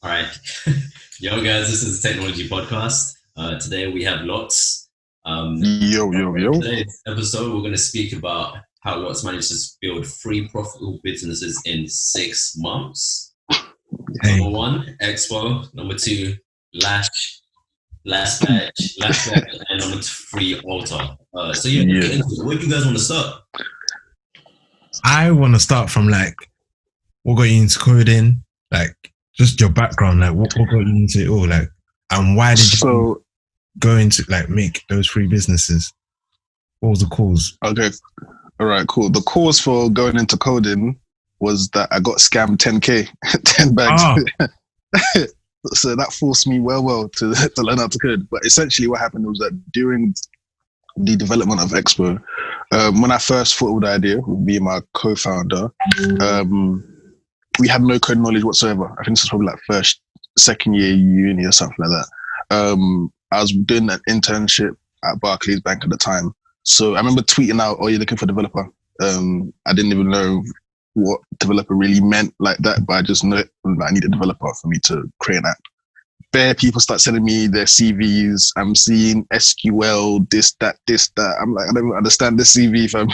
All right. Yo, guys, this is the Technology Podcast. Today we have Lots. Yo, yo, yo. Today's episode, we're going to speak about how Lots managed to build 3 profitable businesses in 6 months. Number 1, XPO. Number 2, Lash Batch. And number 3, Alta. Where do you guys want to start? I want to start from what got you into coding, just your background, what got you into it all, and why did you go into make those 3 businesses? What was the cause? Okay, all right, cool. The cause for going into coding was that I got scammed 10k, 10 bags. Oh. So that forced me well to learn how to code. But essentially, what happened was that during the development of Expo, when I first thought of the idea with me and my co-founder, we had no code knowledge whatsoever. I think this was probably second year uni or something like that. I was doing an internship at Barclays Bank at the time. So I remember tweeting out, "Oh, you're looking for a developer." I didn't even know what developer really meant like that, but I just know I need a developer for me to create an app. Bare people start sending me their CVs. I'm seeing SQL, this, that. I'm like, I don't even understand this CV, fam.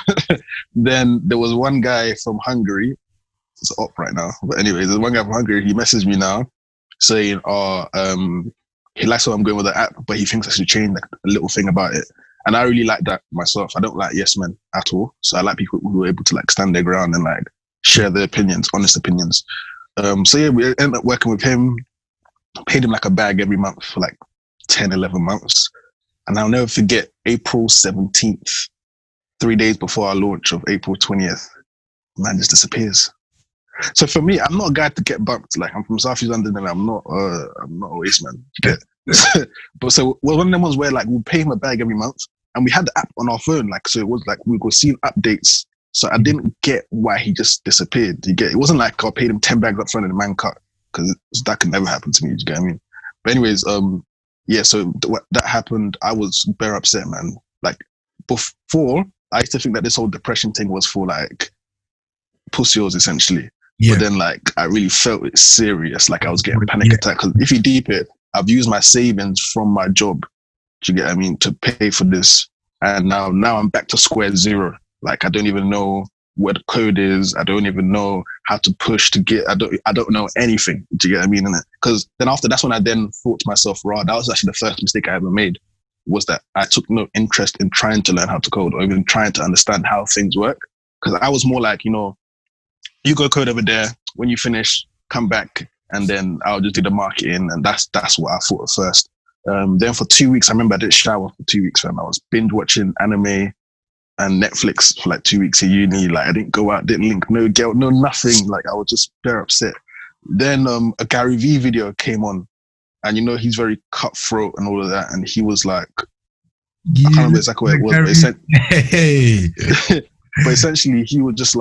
Then there was one guy from Hungary. It's up right now. But anyways, there's one guy from Hungary. He messaged me now saying, he likes how I'm going with the app, but he thinks I should change a little thing about it. And I really like that myself. I don't like yes men at all. So I like people who are able to stand their ground and share their opinions, honest opinions. We ended up working with him, paid him a bag every month for 10, 11 months. And I'll never forget April 17th, 3 days before our launch of April 20th, man just disappears. So for me, I'm not a guy to get bumped. I'm from South East London and I'm not a waste man. But so one of them ones where we'll pay him a bag every month, and we had the app on our phone. So it was we were seeing updates. So I didn't get why he just disappeared. You get it? Wasn't I paid him 10 bags up front and the man cut, because that could never happen to me. You get what I mean? But anyways, so that happened. I was bare upset, man. Before, I used to think that this whole depression thing was for pussies essentially. Yeah. But then I really felt it serious. I was getting panic attack. Because if you deep it, I've used my savings from my job, do you get what I mean, to pay for this. And now I'm back to square zero. I don't even know what the code is. I don't even know how to push to get, I don't know anything. Do you get what I mean? Because then after, that's when I then thought to myself, that was actually the first mistake I ever made, was that I took no interest in trying to learn how to code or even trying to understand how things work. Because I was more you go code over there, when you finish, come back, and then I'll just do the marketing. And that's what I thought at first. Then for 2 weeks, I remember I didn't shower for 2 weeks, fam. I was binge watching anime and Netflix for 2 weeks of uni. I didn't go out, didn't link no girl, no nothing. I was just very upset. Then a Gary Vee video came on, and he's very cutthroat and all of that. And he was I can't remember exactly what it was, but essentially he was just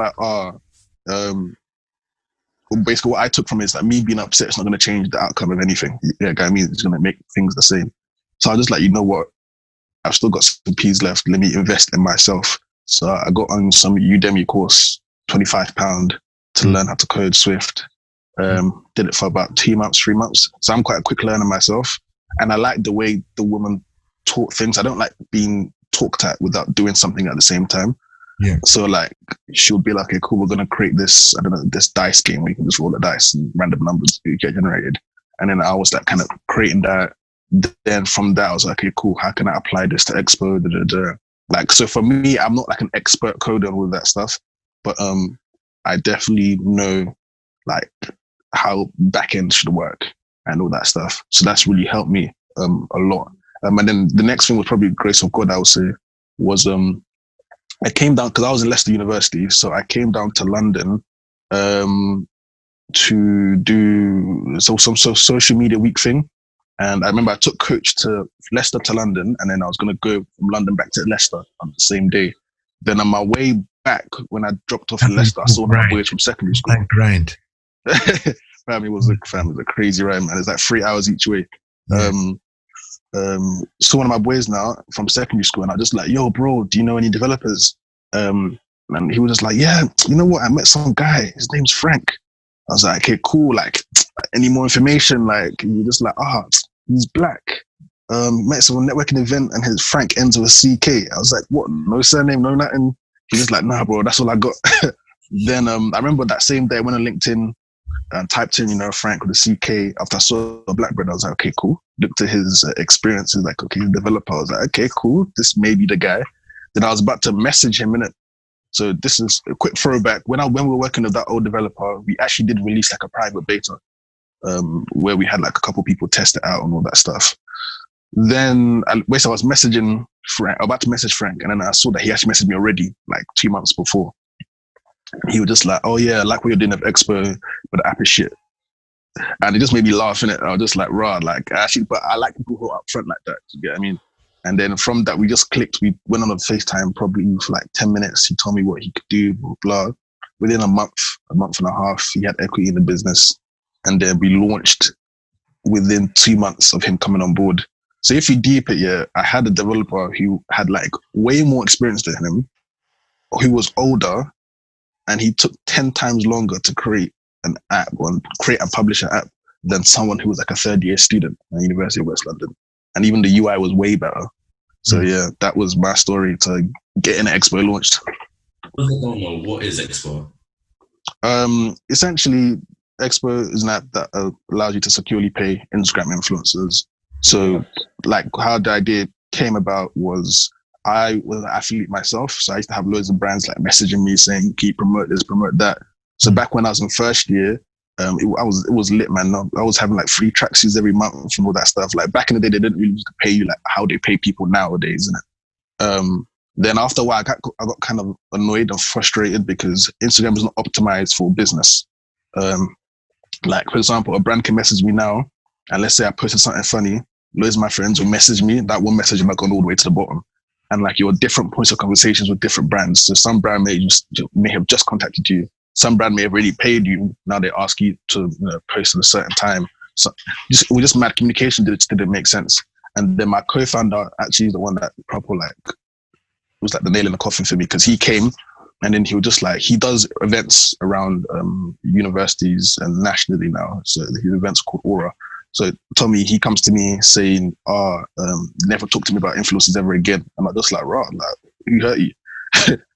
basically what I took from it is that me being upset is not going to change the outcome of anything. Yeah, I mean, it's going to make things the same. So I was just you know what? I've still got some P's left. Let me invest in myself. So I got on some Udemy course, £25 to learn how to code Swift. Did it for about 2 months, 3 months. So I'm quite a quick learner myself. And I like the way the woman taught things. I don't like being talked at without doing something at the same time. Yeah. So she'll be okay, cool, we're gonna create this, I don't know, this dice game where you can just roll the dice and random numbers get generated. And then I was kind of creating that. Then from that I was okay, cool, how can I apply this to Expo? So for me, I'm not an expert coder and all that stuff, but I definitely know how backend should work and all that stuff. So that's really helped me a lot. And then the next thing was probably grace of God, I would say, was I came down, because I was in Leicester University, so I came down to London to do some social media week thing. And I remember I took coach to Leicester to London, and then I was going to go from London back to Leicester on the same day. Then on my way back, when I dropped off in Leicester, I saw my boys from secondary school. Grind. Family was a crazy ride, man. It's 3 hours each way. Yeah. So one of my boys now from secondary school, and I just yo, bro, do you know any developers? And he was just yeah, you know what? I met some guy. His name's Frank. I was like, okay, cool. Like, any more information? Like, you're just like, he's black. Met some networking event and his Frank ends with a CK. I was like, what? No surname, no nothing. He's just like, nah, bro, that's all I got. Then I remember that same day I went on LinkedIn and typed in, Frank with a CK. After I saw a black brother, I was like, okay, cool. Looked at his experiences, like, okay, he's a developer. I was like, okay, cool. This may be the guy. Then I was about to message him in it. So this is a quick throwback. When we were working with that old developer, we actually did release like a private beta where we had like a couple people test it out and all that stuff. Then I was messaging Frank, about to message Frank, and then I saw that he actually messaged me already, like 2 months before. He was just like, oh yeah, I like what you're doing at XPO, but the app is shit. And it just made me laugh, innit? I was just like, rah, like, actually, but I like people who are upfront like that, you get what I mean? And then from that, we just clicked. We went on a FaceTime probably for like 10 minutes. He told me what he could do, blah, blah. Within a month and a half, he had equity in the business. And then we launched within 2 months of him coming on board. So if you deep it, yeah, I had a developer who had like way more experience than him, who was older, and he took 10 times longer to create an app or create and publish an app than someone who was like a third-year student at the University of West London. And even the UI was way better. So yeah, that was my story to get in XPO launched. I don't know, what is XPO? Essentially, XPO is an app that allows you to securely pay Instagram influencers. So like how the idea came about was I was an athlete myself. So I used to have loads of brands like messaging me saying, can you promote this, promote that? So back when I was in first year, it was lit, man. I was having like free tracksuits every month and all that stuff. Like back in the day, they didn't really used to pay you like how they pay people nowadays, innit? Then after a while, I got kind of annoyed and frustrated because Instagram is not optimized for business. Like for example, a brand can message me now, and let's say I posted something funny, loads of my friends will message me. That one message might go all the way to the bottom. And like your different points of conversations with different brands. So some brand may have just contacted you. Some brand may have already paid you. Now they ask you to post at a certain time. So we just mad communication didn't make sense. And then my co-founder actually is the one that was like the nail in the coffin for me, because he came and then he was just like, he does events around universities and nationally now. So his events called Aura. So Tommy, he comes to me saying, never talk to me about influencers ever again. And I'm just like, right, like, who hurt you?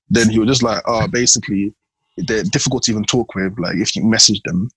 Then he was just like, basically, they're difficult to even talk with. Like, if you message them,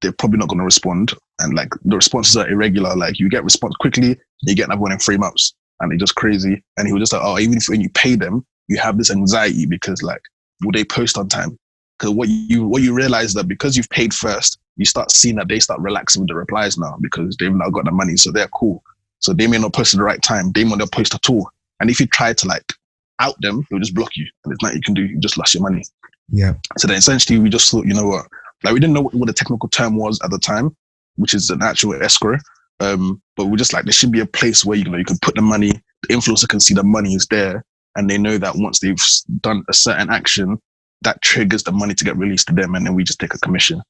they're probably not going to respond. And like, the responses are irregular. Like, you get response quickly, you get another one in 3 months. And it's just crazy. And he was just like, even if when you pay them, you have this anxiety because like, will they post on time? Because what you realize that because you've paid first, you start seeing that they start relaxing with the replies now because they've now got the money, so they're cool. So they may not post at the right time. They may not post at all. And if you try to like out them, they'll just block you. And there's nothing you can do. You just lost your money. Yeah. So then essentially we just thought, you know what? Like we didn't know what the technical term was at the time, which is an actual escrow. But we just like, there should be a place where you can put the money, the influencer can see the money is there, and they know that once they've done a certain action, that triggers the money to get released to them, and then we just take a commission.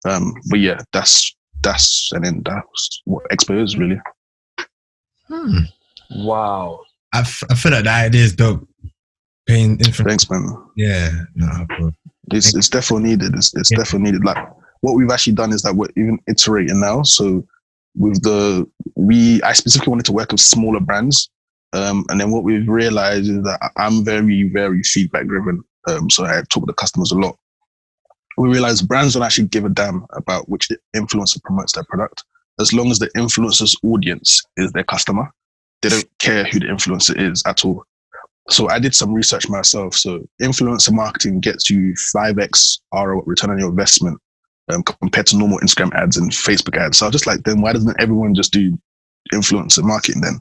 But yeah, that's what XPO is really. Wow. I feel like the idea is dope. Paying influence. Thanks, man. Yeah, no, bro. It's definitely needed. It's definitely needed. Like what we've actually done is that we're even iterating now. So I specifically wanted to work with smaller brands. And then what we've realized is that I'm very, very feedback driven. So I talk to the customers a lot. We realize brands don't actually give a damn about which influencer promotes their product. As long as the influencer's audience is their customer, they don't care who the influencer is at all. So I did some research myself. So influencer marketing gets you 5x ROI, return on your investment, compared to normal Instagram ads and Facebook ads. So I was just like, then why doesn't everyone just do influencer marketing then?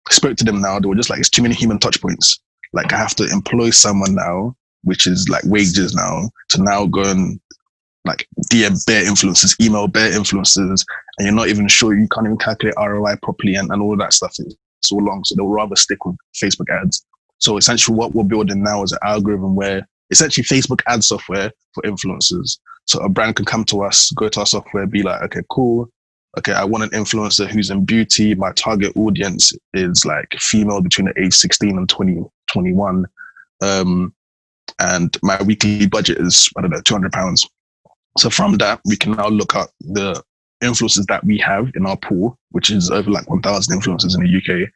I spoke to them now. They were just like, it's too many human touch points. Like I have to employ someone now, which is like wages now, to now go and like DM bare influencers, email bare influencers, and you're not even sure, you can't even calculate ROI properly and all of that stuff. It's so long. So they'll rather stick with Facebook ads. So essentially what we're building now is an algorithm where essentially Facebook ad software for influencers. So a brand can come to us, go to our software, be like, okay, cool. Okay, I want an influencer who's in beauty. My target audience is like female between the age 16 and 21. And my weekly budget is, I don't know, £200. So from that, we can now look at the influencers that we have in our pool, which is over like 1,000 influencers in the UK.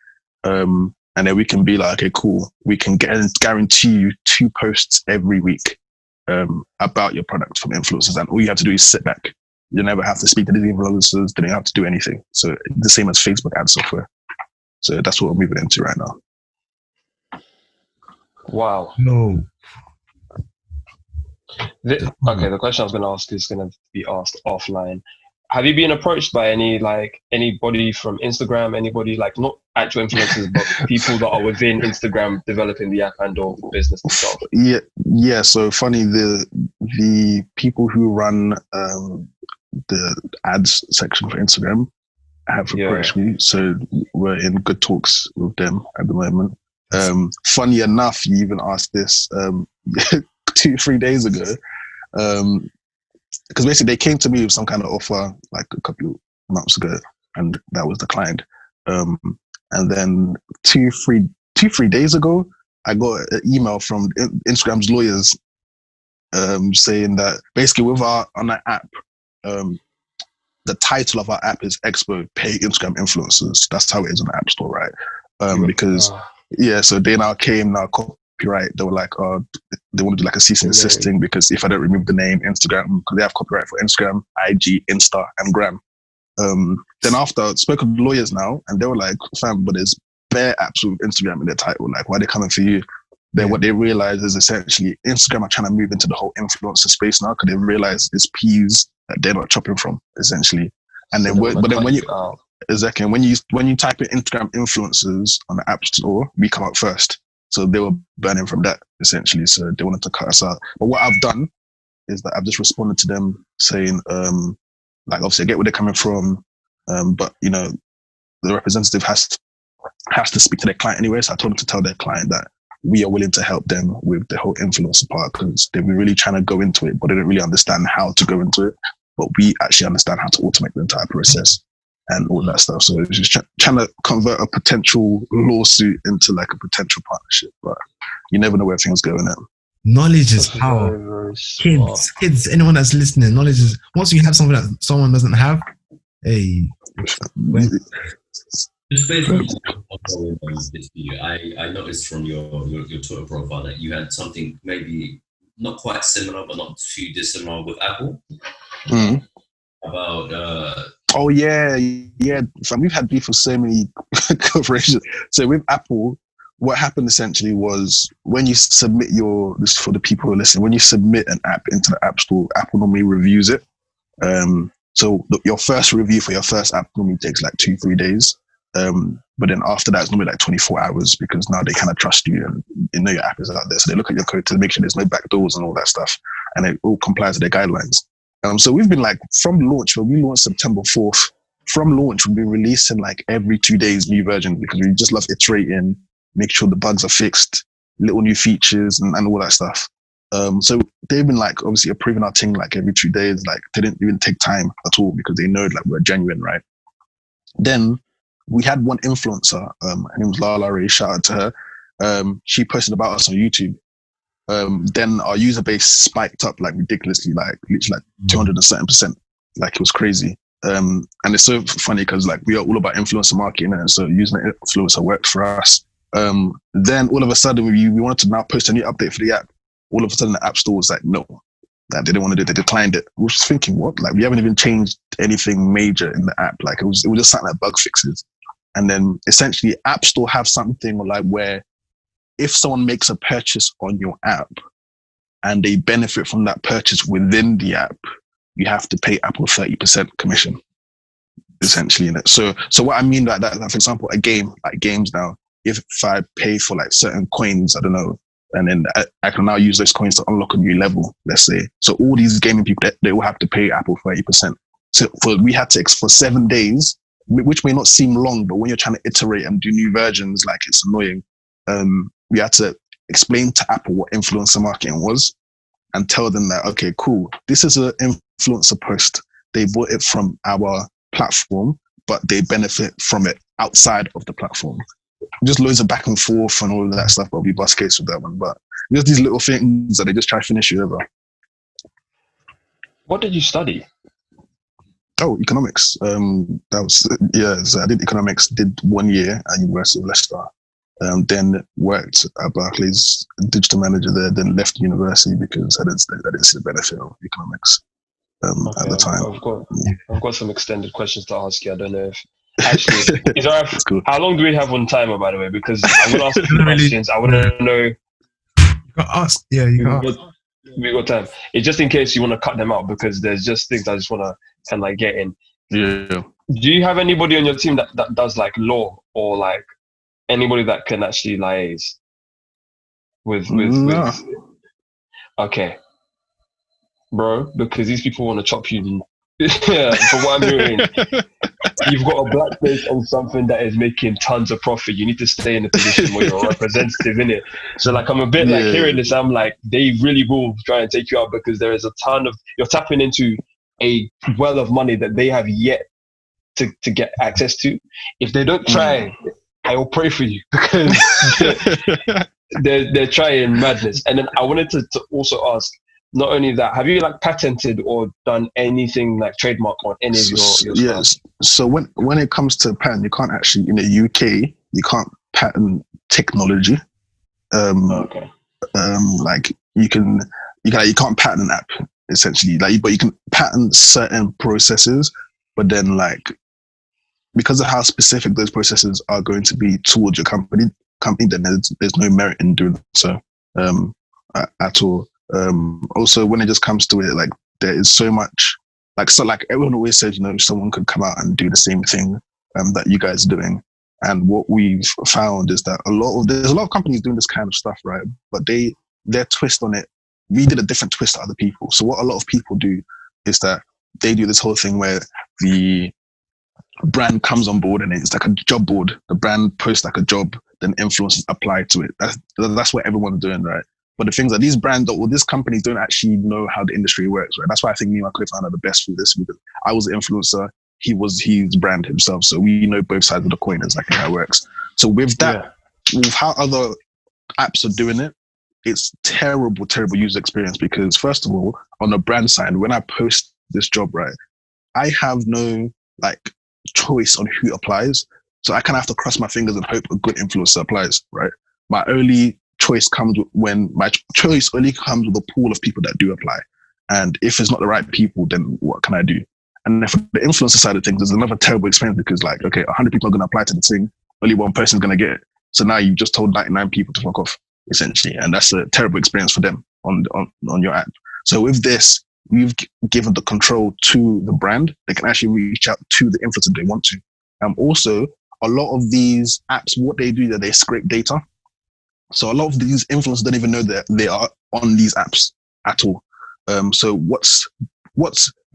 And then we can be like, okay, cool. We can guarantee you 2 posts every week about your product from influencers. And all you have to do is sit back. You never have to speak to these influencers. They don't have to do anything. So the same as Facebook ad software. So that's what we're moving into right now. Wow. No. Okay, the question I was going to ask is going to be asked offline. Have you been approached by anybody from Instagram, anybody like not actual influencers, but people that are within Instagram developing the app and or business itself? Yeah. So funny, the people who run the ads section for Instagram have approached me. So we're in good talks with them at the moment. Funny enough, you even asked this 2-3 days ago. Because basically they came to me with some kind of offer like a couple of months ago, and that was declined. And then 2-3 days ago, I got an email from Instagram's lawyers saying that basically on our app, the title of our app is XPO Pay Instagram Influencers. That's how it is on the App Store, right? So they now came, copyright. They were like, they want to do like a cease and desist thing because if I don't remove the name Instagram, because they have copyright for Instagram, IG, Insta, and Gram. Then after I spoke with the lawyers now, and they were like, fam, but there's bare apps with Instagram in their title. Like, why are they coming for you? Then what they realize is essentially Instagram are trying to move into the whole influencer space now because they realize it's peas that they're not chopping from, essentially. And then, when you type in Instagram influencers on the App Store, we come up first. So they were burning from that, essentially. So they wanted to cut us out. But what I've done is that I've just responded to them saying, like, obviously I get where they're coming from, but, you know, the representative has to speak to their client anyway. So I told them to tell their client that we are willing to help them with the whole influencer part because they were really trying to go into it, but they didn't really understand how to go into it. But we actually understand how to automate the entire process and all that stuff. So it's just trying to convert a potential lawsuit into like a potential partnership. But you never know where things go in it. Knowledge is power. Kids, anyone that's listening, knowledge is, once you have something that someone doesn't have, hey. Just basically, I noticed from your Twitter profile that you had something maybe not quite similar, but not too dissimilar with Apple. Mm. About oh yeah. So we've had beef with so many corporations. So with Apple, what happened essentially was when you submit this for the people who are listening, when you submit an app into the App Store, Apple normally reviews it. So your first review for your first app normally takes like 2-3 days. But then after that, it's normally like 24 hours because now they kind of trust you and they know your app is out there. So they look at your code to make sure there's no backdoors and all that stuff. And it all complies with their guidelines. So we've been like, from launch, when we launched September 4th, from launch, we've been releasing like every 2 days new versions because we just love iterating, make sure the bugs are fixed, little new features and all that stuff. So they've been like obviously approving our thing like every 2 days. Like they didn't even take time at all because they know like we're genuine, right? Then we had one influencer, her name was Lala Ray, shout out to her. She posted about us on YouTube. Then our user base spiked up like ridiculously, like literally like 207%. Like it was crazy. And it's so funny because like we are all about influencer marketing, and so using an influencer worked for us. Then all of a sudden we wanted to now post a new update for the app. All of a sudden the App Store was like, no, that they didn't want to do it. They declined it. We were just thinking, what? Like we haven't even changed anything major in the app. Like it was just something like bug fixes. And then essentially App Store have something like where if someone makes a purchase on your app and they benefit from that purchase within the app, you have to pay Apple 30% commission, essentially in it. So what I mean by that, like for example, a game, like games now, if I pay for like certain coins, I don't know, and then I can now use those coins to unlock a new level, let's say. So all these gaming people, they all have to pay Apple 30%. So we had to, for 7 days, which may not seem long, but when you're trying to iterate and do new versions, like it's annoying. We had to explain to Apple what influencer marketing was and tell them that, okay, cool, this is an influencer post. They bought it from our platform, but they benefit from it outside of the platform. Just loads of back and forth and all of that stuff, but we bust case with that one. But just these little things that they just try to finish you over. What did you study? Oh, economics. So I did economics. Did 1 year at University of Leicester. Then worked at Barclays, digital manager there. Then left university because I didn't see the benefit of economics at the time. I've got some extended questions to ask you. I don't know if actually is there cool. How long do we have on timer, by the way? Because I'm gonna ask you questions. I want to know. You got asked. Yeah, you got asked. We got time. It's just in case you want to cut them out because there's just things I just want to kind of like get in. Yeah. Do you have anybody on your team that does like law or like anybody that can actually liaise with? Okay, bro, because these people want to chop you. Yeah, for what I'm hearing, you've got a black face on something that is making tons of profit. You need to stay in a position where you're a representative in it. So like, I'm a bit like hearing this, I'm like, they really will try and take you out because there is a ton of, you're tapping into a well of money that they have yet to get access to. If they don't try, I will pray for you because they're trying madness. And then I wanted to also ask, not only that, have you like patented or done anything like trademark on any of your stuff? Yes. So when it comes to patent, you can't actually, in the UK, you can't patent technology. Like you can't patent an app essentially. Like, but you can patent certain processes. But then, like, because of how specific those processes are going to be towards your company, then there's no merit in doing so at all. Also, when it just comes to it, like, there is so much, like everyone always says, someone could come out and do the same thing that you guys are doing. And what we've found is that there's a lot of companies doing this kind of stuff, right? But their twist on it, we did a different twist to other people. So what a lot of people do is that they do this whole thing where the brand comes on board and it's like a job board. The brand posts like a job, then influencers apply to it. That's what everyone's doing, right? But the things that these brands or these companies don't actually know how the industry works, right? That's why I think me and my co-founder are the best for this, because I was an influencer, he's brand himself, so we know both sides of the coin, exactly how it works. So with that, with how other apps are doing it, it's terrible user experience, because first of all, on the brand side, when I post this job, right, I have no like choice on who applies. So I kind of have to cross my fingers and hope a good influencer applies, right? My only choice comes with a pool of people that do apply. And if it's not the right people, then what can I do? And then for the influencer side of things, there's another terrible experience, because like, okay, 100 people are going to apply to the thing, only one person's going to get it. So now you just told 99 people to fuck off, essentially. And that's a terrible experience for them on your app. So with this, we've given the control to the brand. They can actually reach out to the influencer they want to. Also, a lot of these apps, what they do is that they scrape data. So a lot of these influencers don't even know that they are on these apps at all. So what's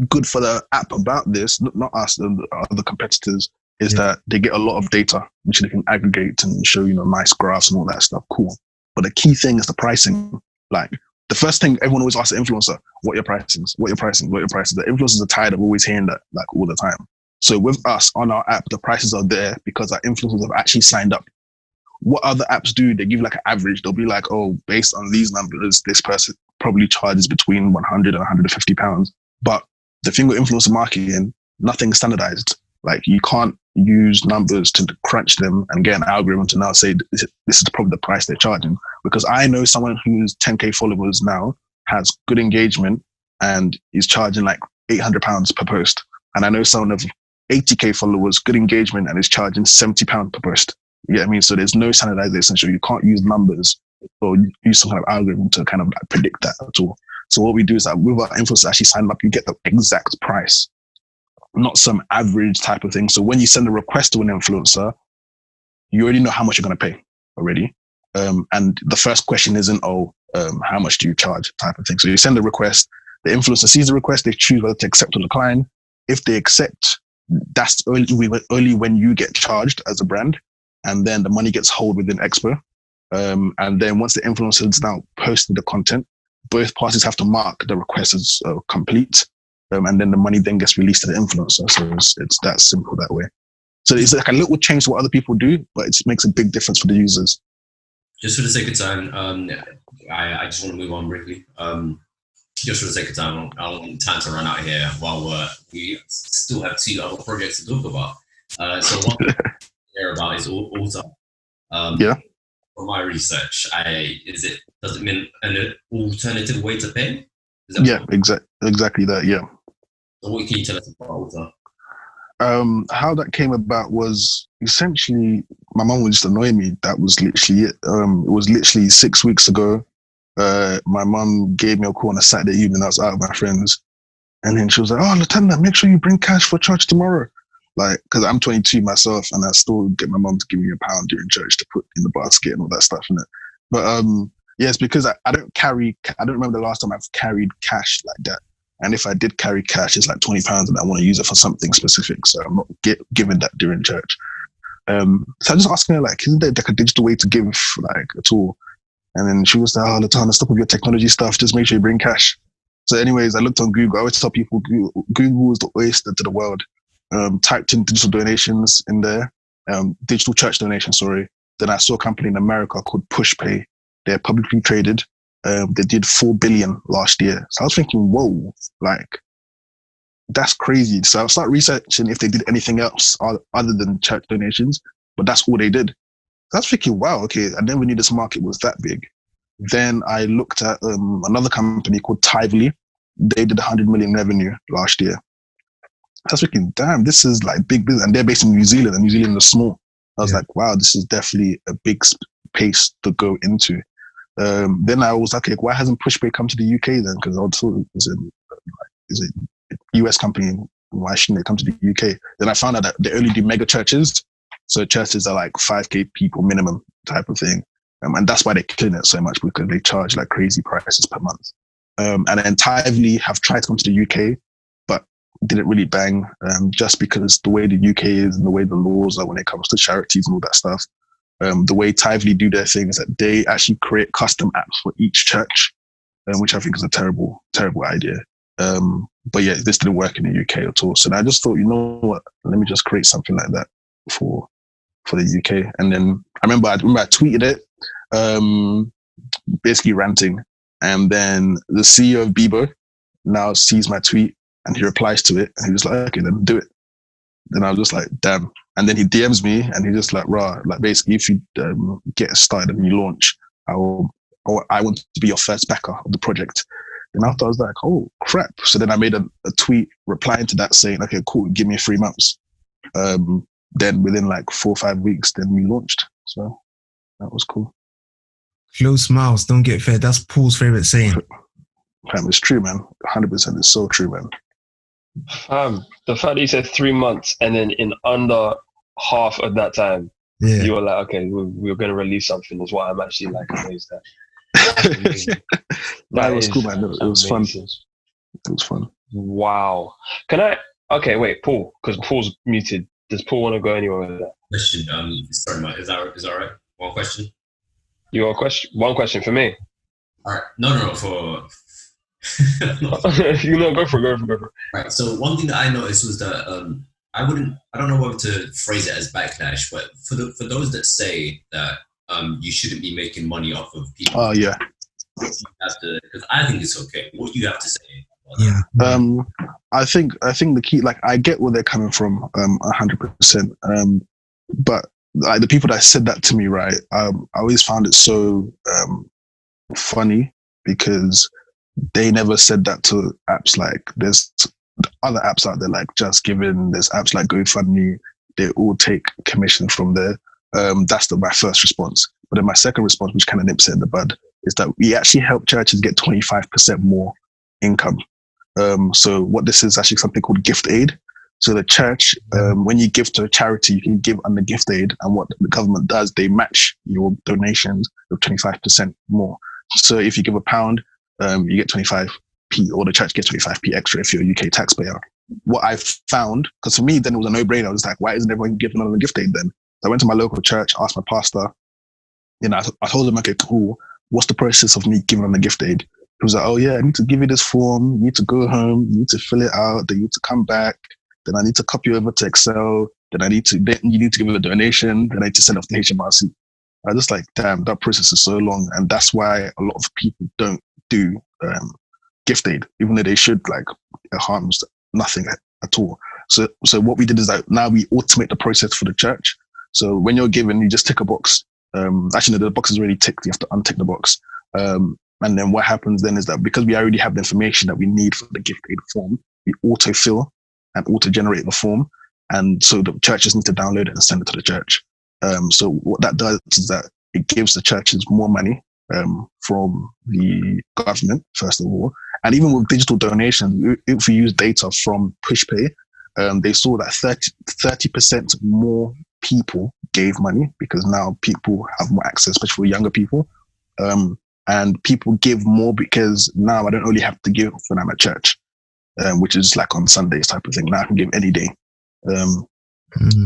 good for the app about this, not us, the other competitors, is that they get a lot of data, which they can aggregate and show, nice graphs and all that stuff. Cool. But the key thing is the pricing. Like, the first thing everyone always asks the influencer, what your pricing? The influencers are tired of always hearing that, like, all the time. So with us on our app, the prices are there because our influencers have actually signed up. What other apps do, they give like an average. They'll be like, oh, based on these numbers, this person probably charges between 100 and 150 pounds. But the thing with influencer marketing, nothing's standardized. Like, you can't use numbers to crunch them and get an algorithm to now say this is probably the price they're charging. Because I know someone who's 10K followers now, has good engagement, and is charging like 800 pounds per post. And I know someone of 80K followers, good engagement, and is charging 70 pounds per post. You get what I mean? So there's no standardization. So you can't use numbers or use some kind of algorithm to kind of like predict that at all. So what we do is that with our influencers actually sign up, you get the exact price, not some average type of thing. So when you send a request to an influencer, you already know how much you're going to pay already. And the first question isn't, how much do you charge type of thing. So you send the request, the influencer sees the request, they choose whether to accept or decline. If they accept, that's only when you get charged as a brand. And then the money gets held within XPO. And then once the influencer is now posting the content, both parties have to mark the request as complete. And then the money then gets released to the influencer. So it's that simple that way. So it's like a little change to what other people do, but it makes a big difference for the users. Just for the sake of time, I just want to move on briefly. just for the sake of time, I don't want time to run out here while we still have 2 other projects to talk about. So one thing I care about is auto. Yeah. From my research, does it mean an alternative way to pay? Yeah, exactly that. Yeah. So what can you tell us about auto? How that came about was essentially my mum would just annoy me. That was literally it. It was literally 6 weeks ago. My mum gave me a call on a Saturday evening. I was out with my friends, and then she was like, "Oh, Lieutenant, make sure you bring cash for church tomorrow." Like, because I'm 22 myself, and I still get my mum to give me £1 during church to put in the basket and all that stuff in it. But yes, because I don't remember the last time I've carried cash like that. And if I did carry cash, it's like £20, and I want to use it for something specific, so I'm not giving that during church. So I just asking her, like, isn't there like a digital way to give, like, at all? And then she was like, "Oh, LOTANNA, stop with your technology stuff. Just make sure you bring cash." So anyways, I looked on Google. I always tell people Google is the oyster to the world. Typed in digital donations in there, digital church donations, sorry. Then I saw a company in America called PushPay. They're publicly traded. They did 4 billion last year. So I was thinking, whoa, like, that's crazy. So I started researching if they did anything else other than church donations, but that's all they did. I was thinking, wow, okay, I never knew this market was that big. Then I looked at another company called Tithe. They did 100 million revenue last year. I was thinking, damn, this is like big business. And they're based in New Zealand, and New Zealand is small. I was like, wow, this is definitely a big space to go into. Then I was like, okay, why hasn't PushPay come to the UK then? Because I thought it was a US company. Why shouldn't they come to the UK? Then I found out that they only do mega churches. So churches are like 5K people minimum type of thing. And that's why they're killing it so much, because they charge like crazy prices per month. And then Tithe have tried to come to the UK, but didn't really bang, just because the way the UK is and the way the laws are when it comes to charities and all that stuff. The way Tithe do their thing is that they actually create custom apps for each church, which I think is a terrible, terrible idea. But yeah, this didn't work in the UK at all. So I just thought, you know what, let me just create something like that for the UK. And then I remember I tweeted it, basically ranting. And then the CEO of Bebo now sees my tweet and he replies to it. And he was like, okay, then do it. Then I was just like, damn. And then he DMs me and he's just like, rah, like basically if you get started and you launch, I want to be your first backer of the project. And after I was like, oh crap. So then I made a tweet replying to that saying, okay, cool, give me 3 months. Then within like 4 or 5 weeks, then we launched. So that was cool. Close mouths don't get fed. That's Paul's favorite saying. It's true, man. 100%. It's so true, man. The fact that you said 3 months and then in under half of that time, you were like, okay, we're going to release something is what I'm actually like amazed at. That was cool, man. It was fun. It was fun. Wow. Okay, wait, Paul, because Paul's muted. Does Paul want to go anywhere with that? Question. Sorry, Mike. Is that all right? One question. You got a question? One question for me. All right. No. For go for it. Right. So one thing that I noticed was that I don't know whether to phrase it as backlash, but for those that say that you shouldn't be making money off of people. Oh yeah. Because I think it's okay. What you have to say. Yeah. I think the key, like, I get where they're coming from, 100%. But like the people that said that to me, right? I always found it so funny because they never said that to apps. Like, there's other apps out there like Just Giving. There's apps like GoFundMe. They all take commission from there. That's my first response. But then my second response, which kind of nips it in the bud, is that we actually help churches get 25% more income. So what this is actually something called gift aid. So the church, when you give to a charity, you can give under gift aid, and what the government does, they match your donations with 25% more. So if you give £1, you get 25p, or the church gets 25p extra if you're a UK taxpayer. What I found, because for me then it was a no-brainer. I was like, why isn't everyone giving under gift aid then? So I went to my local church, asked my pastor. I told him, okay, cool. What's the process of me giving under gift aid? He was like, oh yeah, I need to give you this form. You need to go home. You need to fill it out. Then you need to come back. Then I need to copy over to Excel. Then you need to give it a donation. Then I need to send off to HMRC. I just like, damn, that process is so long. And that's why a lot of people don't do gift aid, even though they should, like, it harms nothing at all. So what we did is that now we automate the process for the church. So when you're given, you just tick a box. Actually, no, the box is already ticked. You have to untick the box. And then what happens then is that because we already have the information that we need for the gift aid form, we autofill and auto-generate the form. And so the churches need to download it and send it to the church. So what that does is that it gives the churches more money from the government, first of all. And even with digital donations, if we use data from PushPay, they saw that 30% more people gave money because now people have more access, especially for younger people. And people give more because now I don't only have to give when I'm at church, which is like on Sundays type of thing. Now I can give any day.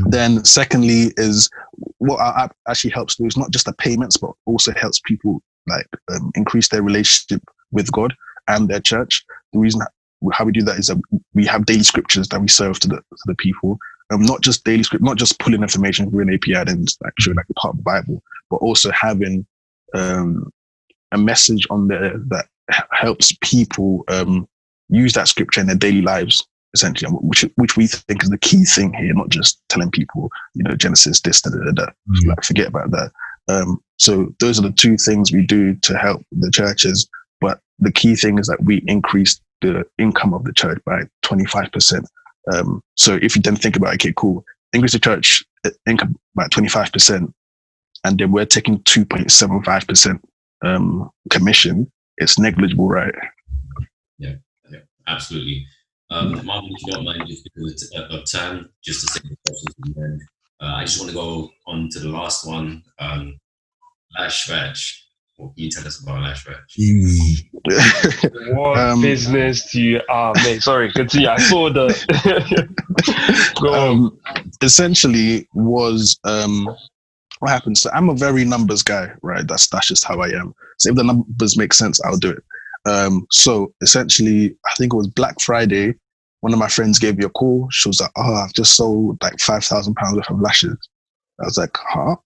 Then secondly is what our app actually helps do is not just the payments, but also helps people like increase their relationship with God and their church. The reason how we do that is that we have daily scriptures that we serve to the people. Not just daily script, not just pulling information through an API and like showing like a part of the Bible, but also having a message on there that helps people use that scripture in their daily lives, essentially, which we think is the key thing here, not just telling people, Genesis, this, that. Like, forget about that. So those are the two things we do to help the churches. But the key thing is that we increase the income of the church by 25%. So if you then think about, okay, cool, increase the church income by 25%, and then we're taking 2.75% commission, it's negligible, right? Yeah, absolutely. Marvin, if you don't mind, just because of time, just to say the questions at the end. I just want to go on to the last one. Lash Batch. What can you tell us about Lash Batch? What business do you mate? Sorry, continue. I saw the essentially was what happened. So I'm a very numbers guy, right? That's just how I am. So if the numbers make sense, I'll do it. So essentially, I think it was Black Friday. One of my friends gave me a call. She was like, I've just sold like £5,000 worth of lashes. I was like, huh?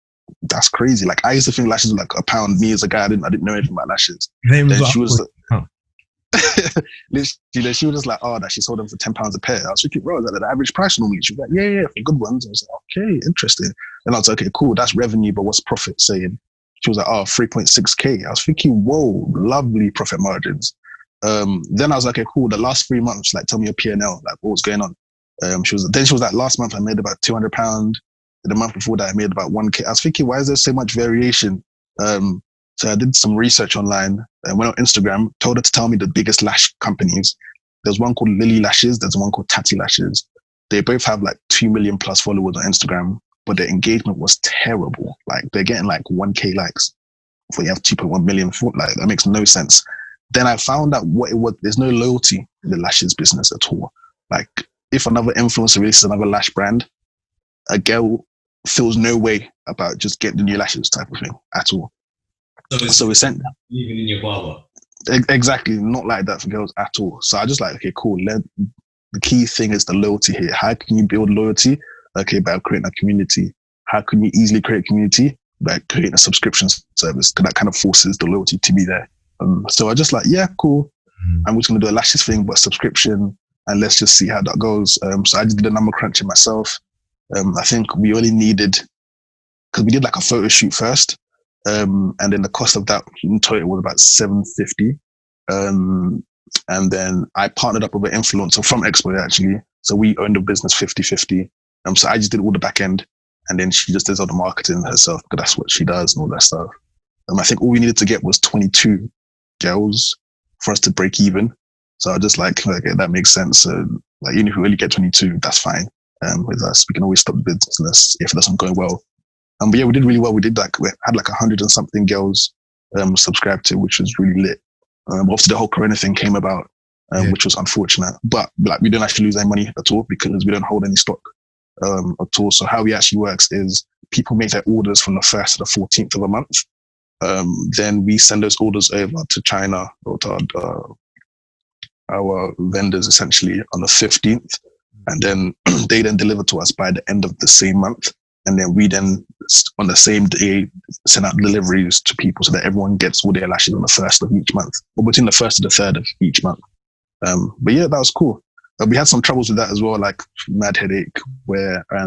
That's crazy. Like, I used to think lashes were like £1. Me as a guy, I didn't know anything about lashes. Then she was she was just like, that she sold them for £10 a pair. I was thinking, bro, is that the average price normally? She was like, yeah, for good ones. I was like, okay, interesting. And I was like, okay, cool, that's revenue, but what's profit saying? She was like, 3.6K. I was thinking, whoa, lovely profit margins. Then I was like, okay, cool, the last 3 months, like, tell me your P&L, like, what was going on? She was like, last month I made about £200. The month before that I made about 1K. I was thinking, why is there so much variation? So I did some research online and went on Instagram, told her to tell me the biggest lash companies. There's one called Lily Lashes, there's one called Tati Lashes. They both have like 2 million plus followers on Instagram, but their engagement was terrible. Like, they're getting like 1K likes before you have 2.1 million. Like, that makes no sense. Then I found out what it was. There's no loyalty in the lashes business at all. Like, if another influencer releases another lash brand, a girl feels no way about just getting the new lashes type of thing at all. So essentially, even in your barber. Exactly, not like that for girls at all. So I just like, okay, cool. The key thing is the loyalty here. How can you build loyalty? Okay, by creating a community. How can you easily create a community? By creating a subscription service, because that kind of forces the loyalty to be there. So I just like, yeah, cool. I'm just going to do a lashes thing, but subscription, and let's just see how that goes. So I just did a number crunching myself. I think we only needed, because we did like a photo shoot first, and then the cost of that in total was about $750. And then I partnered up with an influencer from XPO actually. So we owned the business 50-50. So I just did all the back end, and then she just does all the marketing herself, because that's what she does and all that stuff. I think all we needed to get was 22 girls for us to break even. So I just like, okay, that makes sense. Like, even if we only get 22, that's fine. With us, we can always stop the business if it doesn't go well. But yeah, we did really well. We had like 100 and something girls subscribe to, which was really lit. Obviously the whole Corona thing came about, which was unfortunate, but like, we didn't actually lose any money at all because we don't hold any stock at all. So how it actually works is people make their orders from the 1st to the 14th of a month. Then we send those orders over to China or to our vendors essentially on the 15th. And then they then deliver to us by the end of the same month. And then we then on the same day send out deliveries to people so that everyone gets all their lashes on the 1st of each month, or between the 1st and the 3rd of each month. But yeah, that was cool. We had some troubles with that as well, like mad headache, where I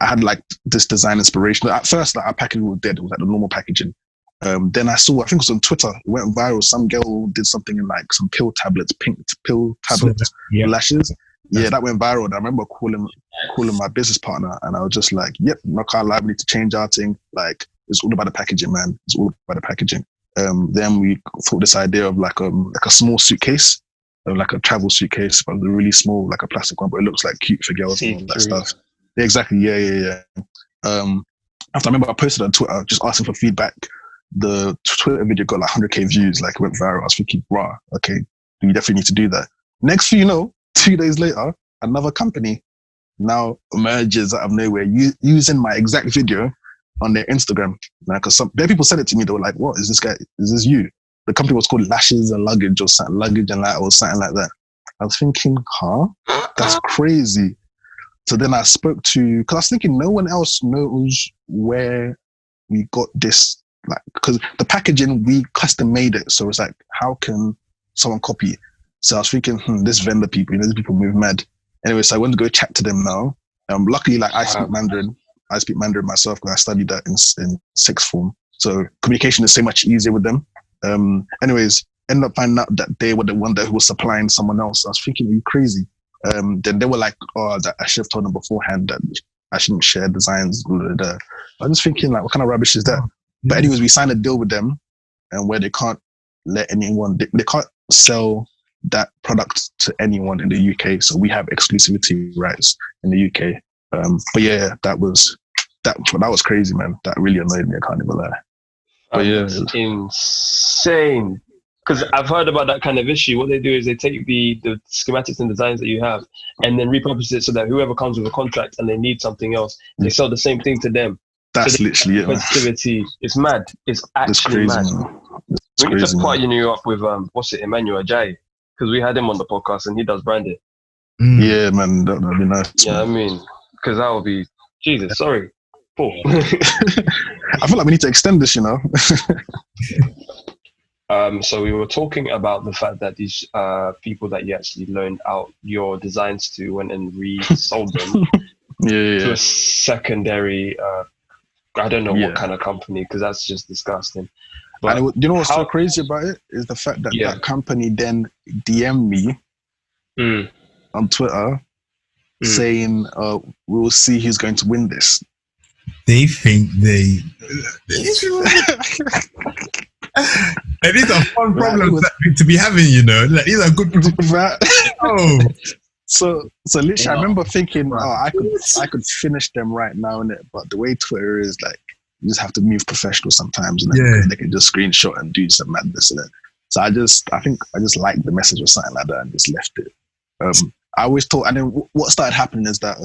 had like this design inspiration. At first, like, our packaging was dead. It was like the normal packaging. Then I saw, I think it was on Twitter, it went viral. Some girl did something in like some pill tablets, pink pill tablets, for lashes. Yeah, that went viral. And I remember calling my business partner, and I was just like, "Yep, not gonna lie, we need to change our thing. Like, it's all about the packaging, man. It's all about the packaging." Then we thought this idea of like a small suitcase, like a travel suitcase, but really small, like a plastic one, but it looks like cute for girls and all that stuff. Yeah, exactly. Yeah. After I remember I posted on Twitter just asking for feedback. The Twitter video got like 100k views, like it went viral. I was thinking, wow, okay, we definitely need to do that. Next thing you know, 2 days later, another company now emerges out of nowhere using my exact video on their Instagram. Because some people said it to me, they were like, what is this guy? Is this you? The company was called Lashes and Luggage or something, Luggage and Light or something like that. I was thinking, huh? That's crazy. So then I spoke to, because I was thinking no one else knows where we got this, like, because the packaging, we custom made it. So it's like, how can someone copy it? So I was thinking, this vendor people, these people move mad. Anyway, so I went to go chat to them now. Luckily, like, I speak Mandarin. I speak Mandarin myself because I studied that in sixth form. So communication is so much easier with them. Anyways, ended up finding out that they were the one who was supplying someone else. I was thinking, are you crazy? Then they were like, that I should have told them beforehand that I shouldn't share designs. Blah, blah, blah. I was thinking, like, what kind of rubbish is that? But anyways, we signed a deal with them, and where they can't let anyone, they can't sell that product to anyone in the UK. So we have exclusivity rights in the UK. But yeah, that was crazy, man. That really annoyed me. I can't even lie. But yeah, that's insane. Because I've heard about that kind of issue. What they do is they take the schematics and designs that you have and then repurpose it so that whoever comes with a contract and they need something else, they sell the same thing to them. That's literally it. Positivity. It's mad. It's actually mad. We need to partner you up with Emmanuel Ajayi, because we had him on the podcast and he does branding. Yeah, man, that'd be nice. Yeah, I mean, because that would be Jesus. Sorry, Paul. I feel like we need to extend this, So we were talking about the fact that these people that you actually loaned out your designs to went and resold them to a secondary. I don't know what kind of company, because that's just disgusting. But and you know what's so crazy about it is the fact that that company then DM'd me on Twitter saying, "We'll see who's going to win this." They think they. And these are fun problems to be having, Like, these are good problems. So literally, I remember thinking, I could finish them right now, innit? But the way Twitter is, like, you just have to move professional sometimes, and they can just screenshot and do some madness in it. So I think I just liked the message or something like that and just left it. I always thought, and then what started happening is that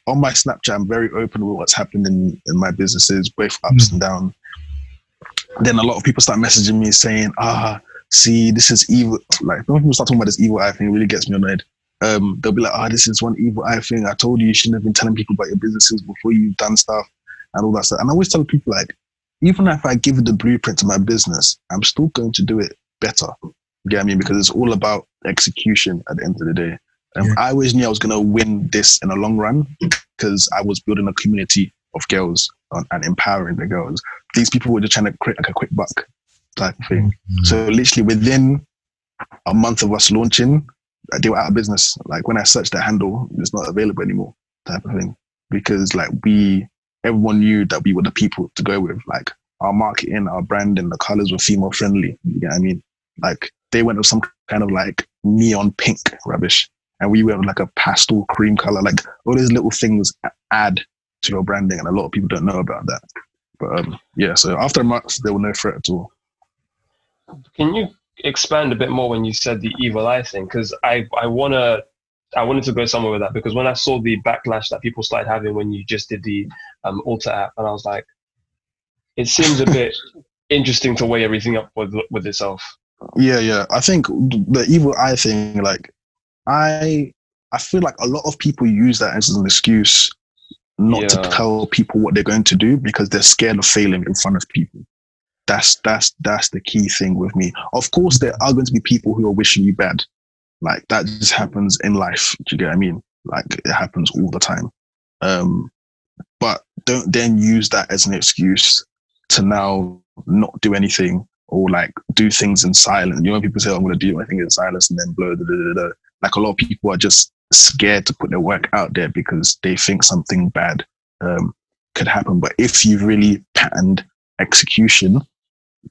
on my Snapchat, I'm very open with what's happening in my businesses, both ups and downs. Then a lot of people start messaging me saying, see, this is evil. Like, when people start talking about this evil eye thing, it really gets me annoyed. They'll be like, this is one evil eye thing. I told you you shouldn't have been telling people about your businesses before you've done stuff and all that stuff. And I always tell people, like, even if I give you the blueprint to my business, I'm still going to do it better. You get what I mean? Because it's all about execution at the end of the day. I always knew I was going to win this in the long run because I was building a community of girls and empowering the girls. These people were just trying to create like a quick buck type of thing. So literally within a month of us launching, they were out of business. Like, when I searched their handle, it's not available anymore type of thing. Because like everyone knew that we were the people to go with. Like, our marketing, our brand, and the colors were female friendly. You get what I mean? Like, they went with some kind of like neon pink rubbish, and we went with like a pastel cream color. Like, all these little things add to your branding, and a lot of people don't know about that. But so after a month, there were no threat at all. Can you expand a bit more when you said the evil eye thing? Because I wanted to go somewhere with that, because when I saw the backlash that people started having when you just did the Alter app, and I was like, it seems a bit interesting to weigh everything up with itself. Yeah. I think the evil eye thing, like, I feel like a lot of people use that as an excuse not to tell people what they're going to do because they're scared of failing in front of people. That's the key thing with me. Of course, there are going to be people who are wishing you bad. Like that just happens in life. Do you get what I mean? Like it happens all the time. But don't then use that as an excuse to now not do anything or like do things in silence. You know, when people say, I'm going to do anything in silence and then blow, like a lot of people are just scared to put their work out there because they think something bad could happen. But if you've really patterned execution,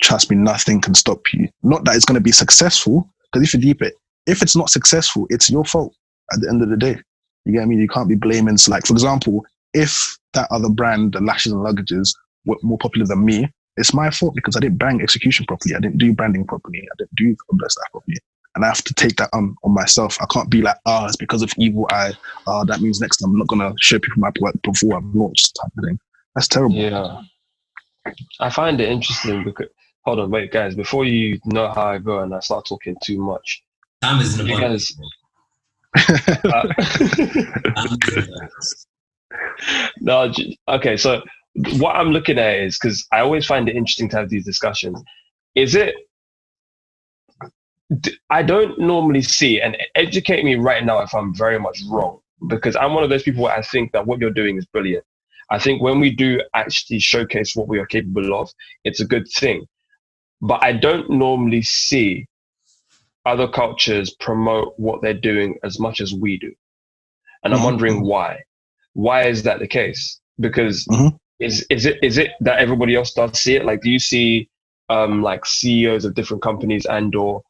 trust me, nothing can stop you. Not that it's going to be successful, because if you deep it, if it's not successful, it's your fault at the end of the day. You get what I mean? You can't be blaming. So like, for example, if that other brand, the lashes and luggages, were more popular than me, it's my fault because I didn't bang execution properly. I didn't do branding properly. I didn't do all that stuff properly. And I have to take that on myself. I can't be like, it's because of evil eye. That means next time I'm not going to show people my work before I've launched type of thing. That's terrible. Yeah. I find it interesting because, hold on, wait, guys, before you know how I go and I start talking too much. Time is in the guys. No, okay, so what I'm looking at is, because I always find it interesting to have these discussions, I don't normally see, and educate me right now if I'm very much wrong, because I'm one of those people where I think that what you're doing is brilliant. I think when we do actually showcase what we are capable of, it's a good thing. But I don't normally see other cultures promote what they're doing as much as we do. And I'm wondering why. Why is that the case? Because is it that everybody else does see it? Like, do you see like CEOs of different companies and or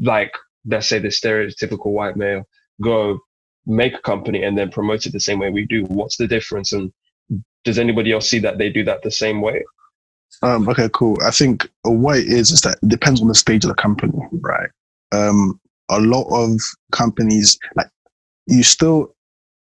like, let's say the stereotypical white male go make a company and then promote it the same way we do? What's the difference? And does anybody else see that they do that the same way? Okay, cool. I think what it is that it depends on the stage of the company, right? A lot of companies, like you still,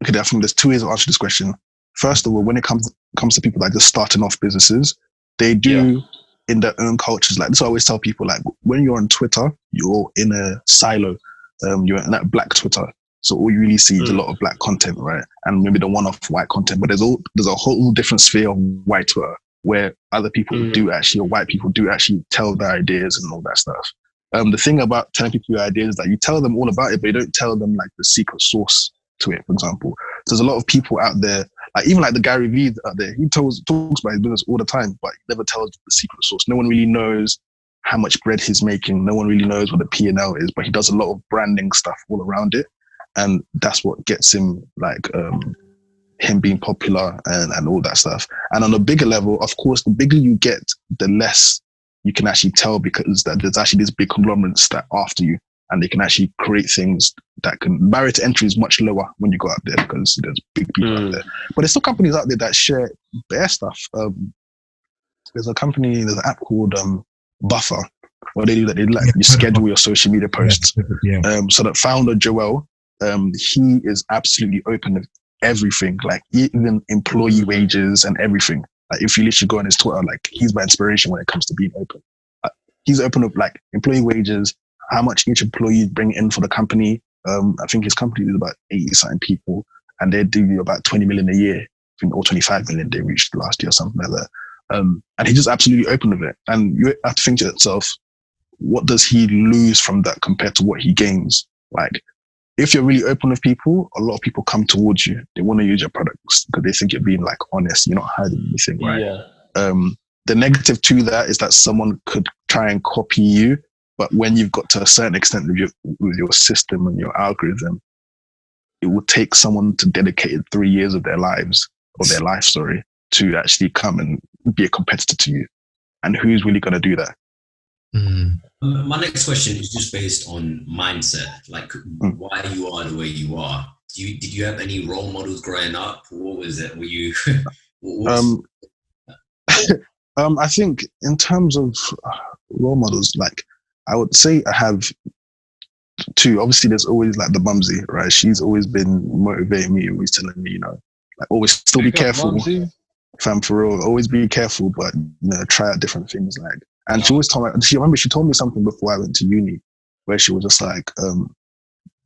okay, I think there's two ways to answer this question. First of all, when it comes to people like just starting off businesses, they do in their own cultures. Like this, I always tell people, like when you're on Twitter, you're in a silo. You're in that black Twitter. So all you really see is a lot of black content, right? And maybe the one-off white content, but there's a whole different sphere of white Twitter where other people do actually, or white people do actually tell their ideas and all that stuff. The thing about telling people your ideas is that you tell them all about it, but you don't tell them like the secret source to it, for example. So there's a lot of people out there, like even like the Gary Vee out there, he talks about his business all the time, but he never tells the secret source. No one really knows how much bread he's making. No one really knows what the P&L is, but he does a lot of branding stuff all around it. And that's what gets him like him being popular and all that stuff. And on a bigger level, of course, the bigger you get, the less you can actually tell, because that there's actually these big conglomerates that are after you, and they can actually create things that can, barrier to entry is much lower when you go out there because there's big people out there. But there's still companies out there that share their stuff. There's an app called Buffer, where they do that. They you schedule your social media posts. So that founder Joel, he is absolutely open with everything, like even employee wages and everything. Like if you literally go on his Twitter, like he's my inspiration when it comes to being open. He's open with like employee wages, how much each employee bring in for the company. I think his company is about 80-something people, and they do about 20 million a year, or 25 million they reached last year or something like that. And he's just absolutely open with it. And you have to think to yourself, what does he lose from that compared to what he gains? Like, if you're really open with people, a lot of people come towards you. They want to use your products because they think you're being like honest. You're not hiding anything, right? Yeah. The negative to that is that someone could try and copy you, but when you've got to a certain extent with your system and your algorithm, it will take someone to dedicate 3 years of their life, to actually come and be a competitor to you. And who's really going to do that? My next question is just based on mindset, like why you are the way you are. Did you have any role models growing up? What was it? Were you? I think in terms of role models, like I would say I have two. Obviously, there's always like the Mumsy, right? She's always been motivating me, always telling me, like always still be careful, fam, for real. Always be careful, but try out different things, like. And she always told me, she told me something before I went to uni, where she was just like,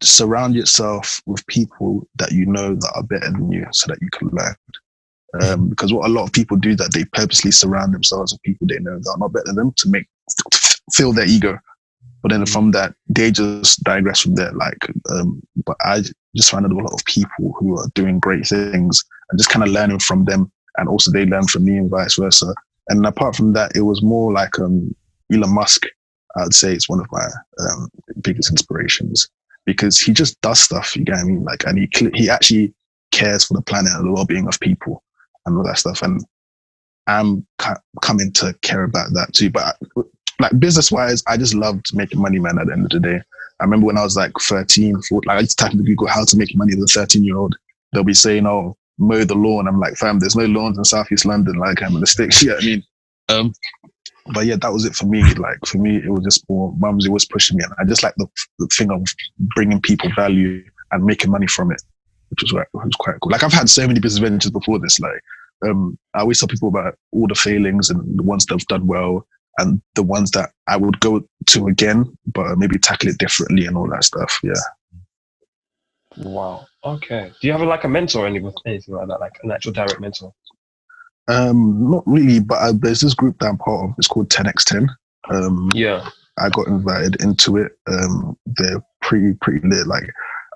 surround yourself with people that you know that are better than you so that you can learn. Because what a lot of people do, that they purposely surround themselves with people they know that are not better than them to fill their ego. But then from that, they just digress from there. But I just surrounded with a lot of people who are doing great things and just kind of learning from them. And also they learn from me and vice versa. And apart from that, it was more like Elon Musk. I would say it's one of my biggest inspirations, because he just does stuff, you get what I mean? And he actually cares for the planet and the well-being of people and all that stuff. And I'm coming to care about that too. But business-wise, I just loved making money, man, at the end of the day. I remember when I was 13, 14, I used to type into Google how to make money as a 13-year-old. They'll be saying, oh, mow the lawn. I'm like, fam, there's no lawns in Southeast London. I'm in the sticks, you know what I mean? But yeah, that was it for me. For me, it was just more, Mumsy was pushing me. And I just like the thing of bringing people value and making money from it, which was quite cool. I've had so many business ventures before this. I always tell people about all the failings and the ones that have done well and the ones that I would go to again, but maybe tackle it differently and all that stuff. Yeah. Wow. Okay. Do you have a mentor or anything like that, like an actual direct mentor? Not really, but there's this group that I'm part of. It's called 10x10. Yeah. I got invited into it. They're pretty lit.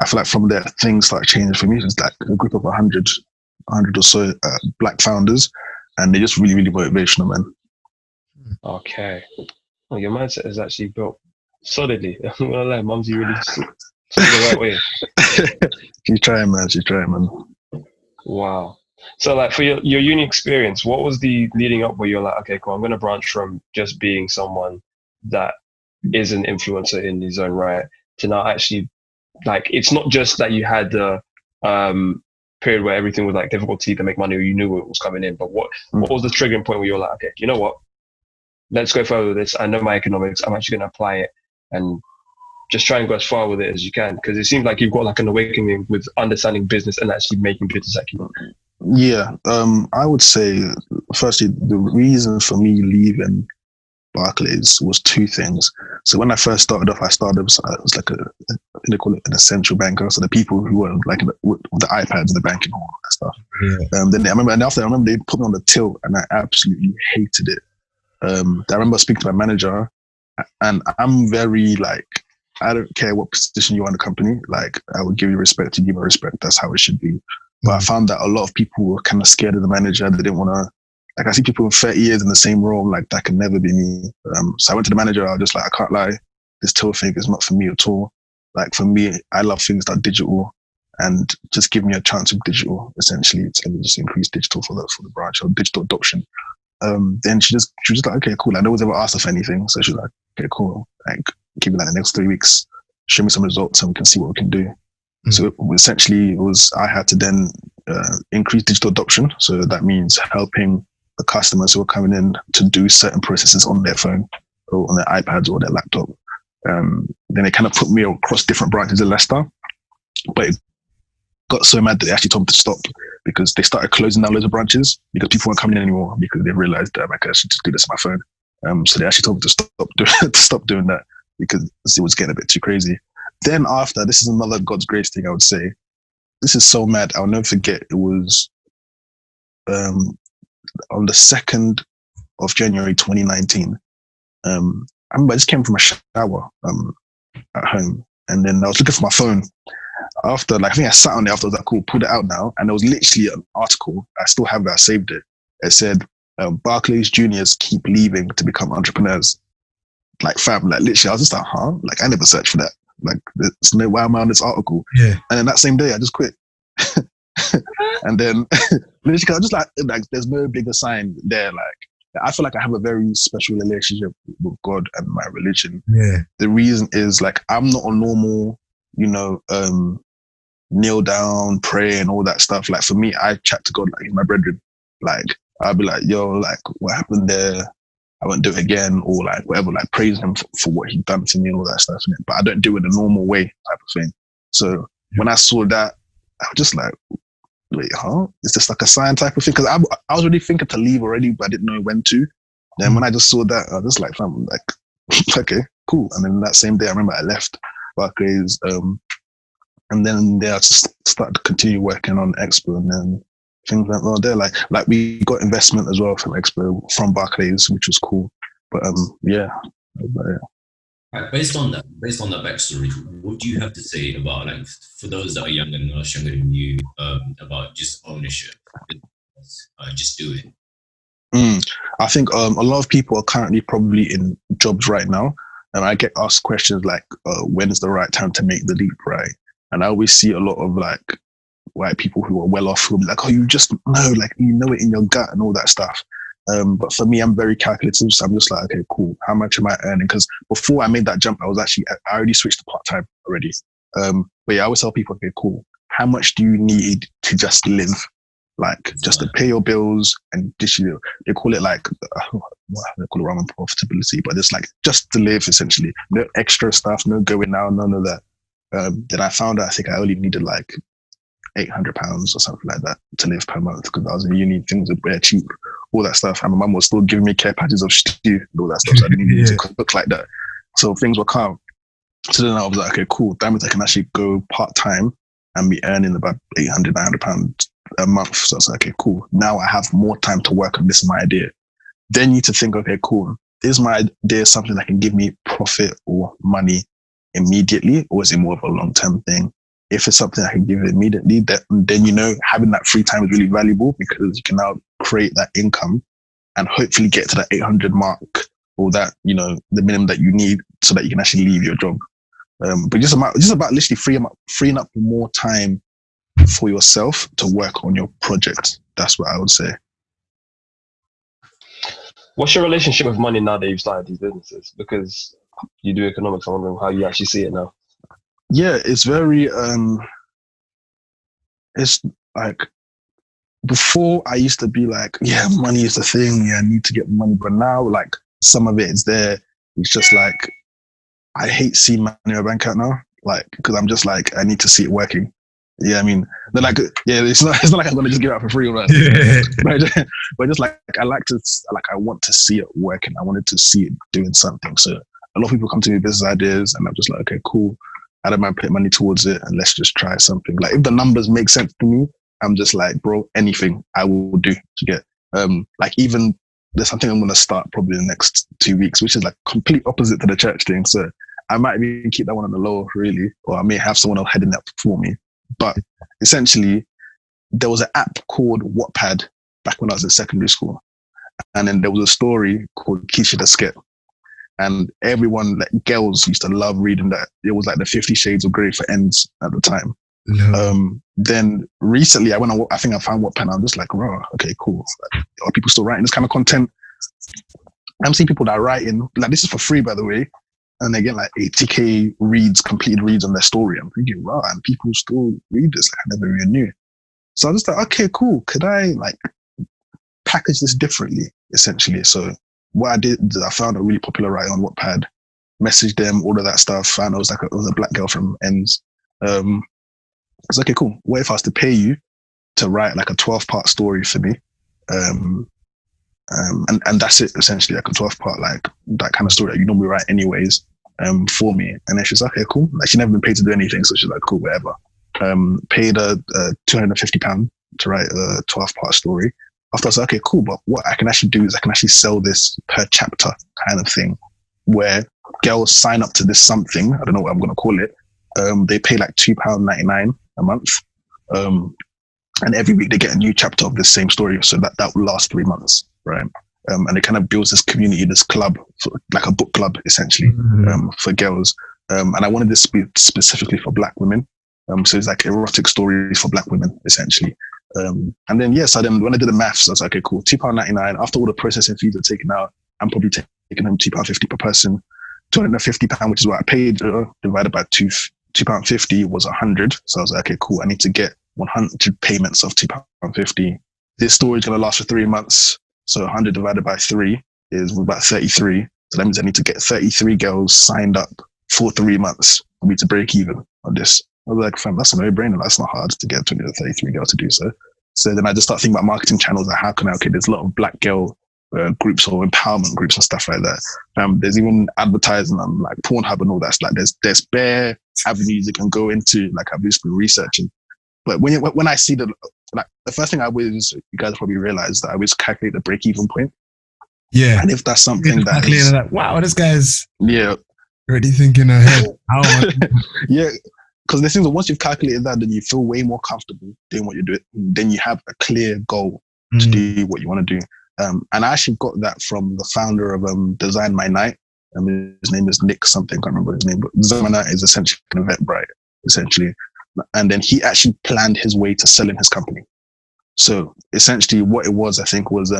I feel like from there, things start changing for me. It's a group of 100 or so Black founders, and they're just really, really motivational, man. Okay. Well, your mindset is actually built solidly. I'm gonna lie, Mumsy really the right way. She's trying, man. Wow. So for your uni experience, what was the leading up where you're like, okay, cool, I'm going to branch from just being someone that is an influencer in his own right to now actually, it's not just that you had the period where everything was difficulty to make money or you knew it was coming in, but what was the triggering point where you're like, okay, you know what? Let's go further with this. I know my economics. I'm actually going to apply it and just try and go as far with it as you can. Because it seems like you've got an awakening with understanding business and actually making business acumen. Yeah, I would say, firstly, the reason for me leaving Barclays was two things. So when I first started off, I was they call it an essential banker. So the people who were with the iPads in the banking hall and stuff. Yeah. Then I remember they put me on the till, and I absolutely hated it. I remember speaking to my manager, and I'm very I don't care what position you are in the company. I would give you respect to give me respect. That's how it should be. But I found that a lot of people were kind of scared of the manager. They didn't want to, I see people with 30 years in the same role, that can never be me. So I went to the manager. I was just I can't lie, this till thing is not for me at all. For me, I love things that are digital, and just give me a chance with digital, essentially, to just increase digital for the branch, or digital adoption. Then she was just like, okay, cool. No one's ever asked her for anything. So she's like, okay, cool. Give me the next 3 weeks, show me some results and we can see what we can do. So essentially, I had to then increase digital adoption. So that means helping the customers who are coming in to do certain processes on their phone or on their iPads or their laptop. Then they kind of put me across different branches in Leicester. But it got so mad that they actually told me to stop, because they started closing down loads of branches because people weren't coming in anymore, because they realized that I should just do this on my phone. So they actually told me to stop doing that, because it was getting a bit too crazy. Then after, this is another God's grace thing, I would say. This is so mad. I'll never forget. It was on the 2nd of January 2019. I remember I just came from a shower at home, and then I was looking for my phone. After, I think I sat on it after, I was like, cool, pulled it out now. And there was literally an article. I still have that. I saved it. It said, Barclays juniors keep leaving to become entrepreneurs. Fam, literally, I was just like, huh? I never searched for that. There's no way I'm on this article. Yeah. And then that same day, I just quit. And then, literally, I just there's no bigger sign there. I feel like I have a very special relationship with God and my religion. Yeah. The reason is I'm not a normal, kneel down, pray and all that stuff. For me, I chat to God like my brethren. I'll be like, yo, what happened there? I won't do it again, or whatever, praise him for what he done to me and all that stuff. But I don't do it the normal way type of thing. So when I saw that, I was just like, wait, huh? Is this a sign type of thing? Because I was already thinking to leave already, but I didn't know when to. Then when I just saw that, I was just okay, cool. And then that same day, I remember I left Barclays. And then I just started to continue working on Expo, and then things went well there. Like we got investment as well from Expo, from Barclays, which was cool. But yeah. Right, based on that backstory, what do you have to say about, like, for those that are younger than us, younger than you, about just ownership, just do it? I think a lot of people are currently probably in jobs right now, and I get asked questions like, when is the right time to make the leap, right? And I always see a lot of like white people who are well off who will be like, oh, you just know, like, you know it in your gut and all that stuff. But for me, I'm very calculative. So I'm just like, okay, cool. How much am I earning? Because before I made that jump, I already switched to part-time already. But yeah, I always tell people, okay, cool. How much do you need to just live? Like, just to pay your bills and they call it like, they call it ramen profitability, but it's like just to live essentially. No extra stuff, no going out, none of that. Then I found out I think I only needed like £800 or something like that to live per month, because I was in uni, things were cheap, all that stuff. And my mum was still giving me care packages of stew and all that stuff. So I didn't even need to cook like that. So things were calm. So then I was like, okay, cool. That means I can actually go part-time and be earning about £800, £900 a month. So I was like, okay, cool. Now I have more time to work on this, my idea. Then you need to think, okay, cool. Is my idea something that can give me profit or money immediately, or is it more of a long-term thing? If it's something I can give immediately, then you know having that free time is really valuable, because you can now create that income and hopefully get to that 800 mark, or that, you know, the minimum that you need so that you can actually leave your job. But just about literally freeing up more time for yourself to work on your project. That's what I would say. What's your relationship with money now that you've started these businesses? Because you do economics, I'm wondering how you actually see it now. Yeah, it's very, it's like, before I used to be like, yeah, money is the thing. Yeah, I need to get money. But now, like, some of it is there. It's just like, I hate seeing money in my bank account now. Like, because I'm just like, I need to see it working. Yeah, I mean, they're like, yeah, it's not like I'm gonna just give it out for free, right? But just like, I want to see it working. I wanted to see it doing something. So a lot of people come to me with business ideas, and I'm just like, okay, cool. I don't mind putting money towards it, and let's just try something. Like, if the numbers make sense to me, I'm just like, bro, anything I will do to get. Like, even there's something I'm gonna start probably in the next 2 weeks, which is like complete opposite to the church thing. So I might even keep that one on the low, really, or I may have someone else heading that for me. But essentially, there was an app called Wattpad back when I was in secondary school, and then there was a story called Keisha the Skit. And everyone, like girls, used to love reading that. It was like the 50 Shades of Grey for ends at the time. No. Then recently, I think I found Wattpad. I'm just like, wow, okay, cool. Like, are people still writing this kind of content? I'm seeing people that are writing, like, this is for free, by the way, and they get like 80k completed reads on their story. I'm thinking, wow, and people still read this. Like, I never even knew. So I was just like, okay, cool. Could I like package this differently, essentially? So what I did, I found a really popular writer on Wattpad, messaged them, all of that stuff. Found it was a black girl from Ends. I was like, okay, cool. What if I was to pay you to write like a 12-part story for me? And that's it, essentially, like a 12-part, like that kind of story that you normally write anyways, for me. And then she's like, okay, cool. Like, she'd never been paid to do anything, so she's like, cool, whatever. Paid her £250 to write a 12-part story. After I was like, okay, cool, but what I can actually do is I can actually sell this per chapter kind of thing, where girls sign up to this something, I don't know what I'm going to call it. They pay like £2.99 a month. And every week they get a new chapter of this same story. So that will last 3 months, right? And it kind of builds this community, this club, like a book club, essentially, for girls. And I wanted this specifically for Black women. So it's like erotic stories for Black women, essentially. And then, when I did the maths, I was like, okay, cool, £2.99. After all the processing fees are taken out, I'm probably taking home £2.50 per person. £250, which is what I paid, divided by £2.50 was 100. So I was like, okay, cool, I need to get 100 payments of £2.50. This story is going to last for 3 months. So 100 divided by 3 is about 33. So that means I need to get 33 girls signed up for 3 months for me to break even on this. I was like, fam, that's a no-brainer. That's not hard to get 20 to 33 girls to do so. So then I just start thinking about marketing channels. Like, how can I, there's a lot of Black girl groups or empowerment groups and stuff like that. There's even advertising on like Pornhub and all that. Like there's bare avenues you can go into. Like I've just been researching. But when I see the first thing I always, you guys probably realize that I always calculate the break-even point. Yeah. And if that's something that is, like, wow, this guy's yeah already thinking ahead. How am I? Yeah. Because the thing is, once you've calculated that, then you feel way more comfortable doing what you're doing. Then you have a clear goal to do what you want to do. And I actually got that from the founder of Design My Night. His name is Nick something, I can't remember his name, but Design My Night is essentially an Eventbrite, essentially. And then he actually planned his way to selling his company. So essentially what it was, I think, was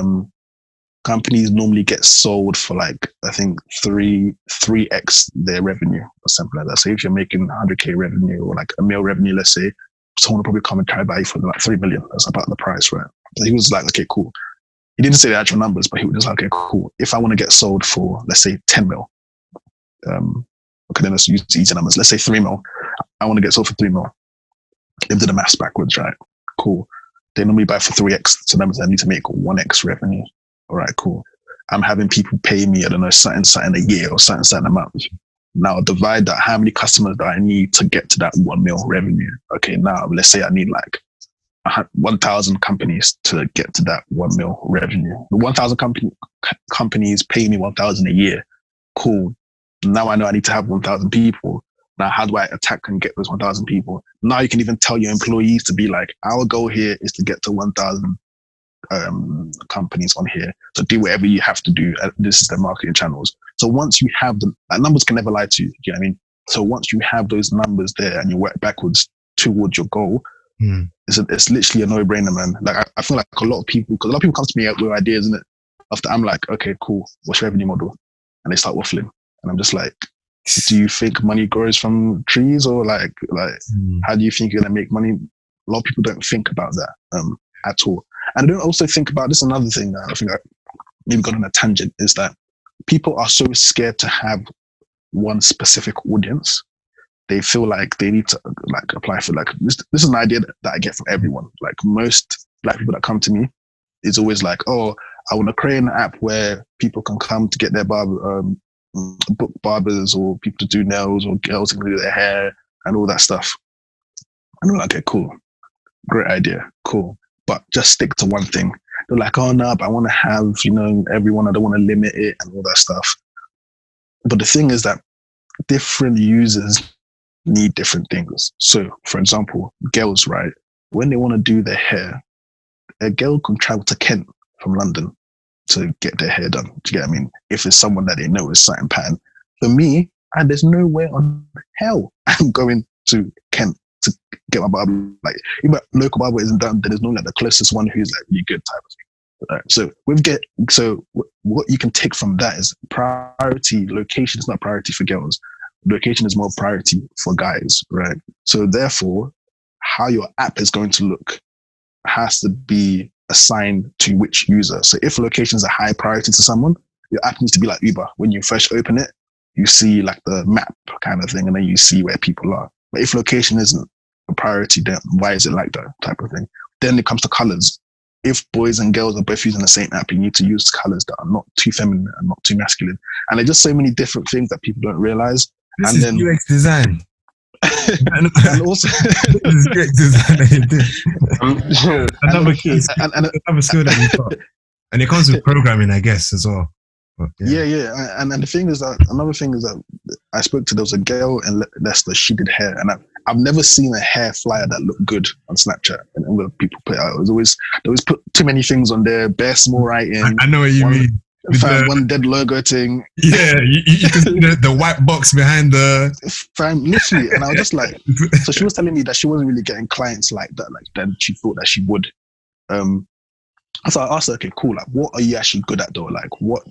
companies normally get sold for like, I think 3x their revenue or something like that. So if you're making 100K revenue or like a mil revenue, let's say, someone will probably come and try buy you for like 3 million. That's about the price, right? So he was like, okay, cool. He didn't say the actual numbers, but he was just like, okay, cool. If I want to get sold for, let's say 10 mil, okay, then let's use easy numbers. Let's say 3 mil. I want to get sold for 3 mil. If did the maths backwards, right? Cool. They normally buy for 3x. So that means I need to make 1x revenue. All right, cool. I'm having people pay me, I don't know, something a year or something a month. Now divide that. How many customers do I need to get to that 1 mil revenue? Okay, now let's say I need like 1,000 companies to get to that 1 mil revenue. The 1,000 companies pay me 1,000 a year. Cool. Now I know I need to have 1,000 people. Now, how do I attack and get those 1,000 people? Now you can even tell your employees to be like, our goal here is to get to 1,000 companies on here. So do whatever you have to do. This is the marketing channels. So once you have them, numbers can never lie to you. You know what I mean? So once you have those numbers there and you work backwards towards your goal, it's literally a no-brainer, man. Like I feel like a lot of people, because a lot of people come to me with ideas, isn't it? After I'm like, okay, cool. What's your revenue model? And they start waffling, and I'm just like, do you think money grows from trees, or like how do you think you're gonna make money? A lot of people don't think about that at all. And I don't also think about this. Another thing that I think I maybe got on a tangent is that people are so scared to have one specific audience. They feel like they need to like apply for like this is an idea that I get from everyone. Like most Black people that come to me, it's always like, oh, I want to create an app where people can come to get their book barbers, or people to do nails, or girls can do their hair and all that stuff. And I'm like, okay, cool, great idea, cool, but just stick to one thing. They're like, oh no, but I want to have, everyone, I don't want to limit it and all that stuff. But the thing is that different users need different things. So for example, girls, right, when they want to do their hair, a girl can travel to Kent from London to get their hair done. Do you get what I mean? If it's someone that they know is certain pattern. For me, there's no way on hell I'm going to Kent to get my barber. Like, if my local barber isn't done, then there's no like the closest one who's like really good type of thing. Right? So what you can take from that is priority. Location is not priority for girls. Location is more priority for guys, right? So therefore, how your app is going to look has to be assigned to which user. So if location is a high priority to someone, your app needs to be like Uber. When you first open it, you see like the map kind of thing, and then you see where people are. But if location isn't a priority, then why is it like that type of thing? Then it comes to colors. If boys and girls are both using the same app, you need to use colors that are not too feminine and not too masculine. And there's just so many different things that people don't realize. This and is then UX design. and also this is UX design. Another skill that you got. And it comes with programming, I guess, as well. But, yeah. And the thing is that another thing is that I spoke to, there was a girl in Leicester, she did hair, and I've never seen a hair flyer that looked good on Snapchat. And when people put it out, they always put too many things on there, bare small writing. I know what you mean. One dead logo thing. Yeah, you can see the white box behind the... Literally, and I was just like... So she was telling me that she wasn't really getting clients like that, like then she thought that she would. So I asked her, okay, cool, like what are you actually good at though? Like what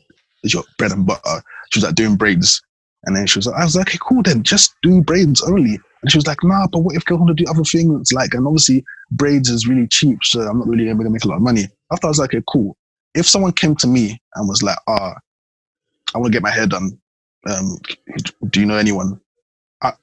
is your bread and butter? She was like doing braids. And then I was like, okay, cool then, just do braids only. And she was like, nah, but what if girls want to do other things? Like, and obviously braids is really cheap, so I'm not really going to make a lot of money. After I was like, okay, cool. If someone came to me and was like, I want to get my hair done, do you know anyone?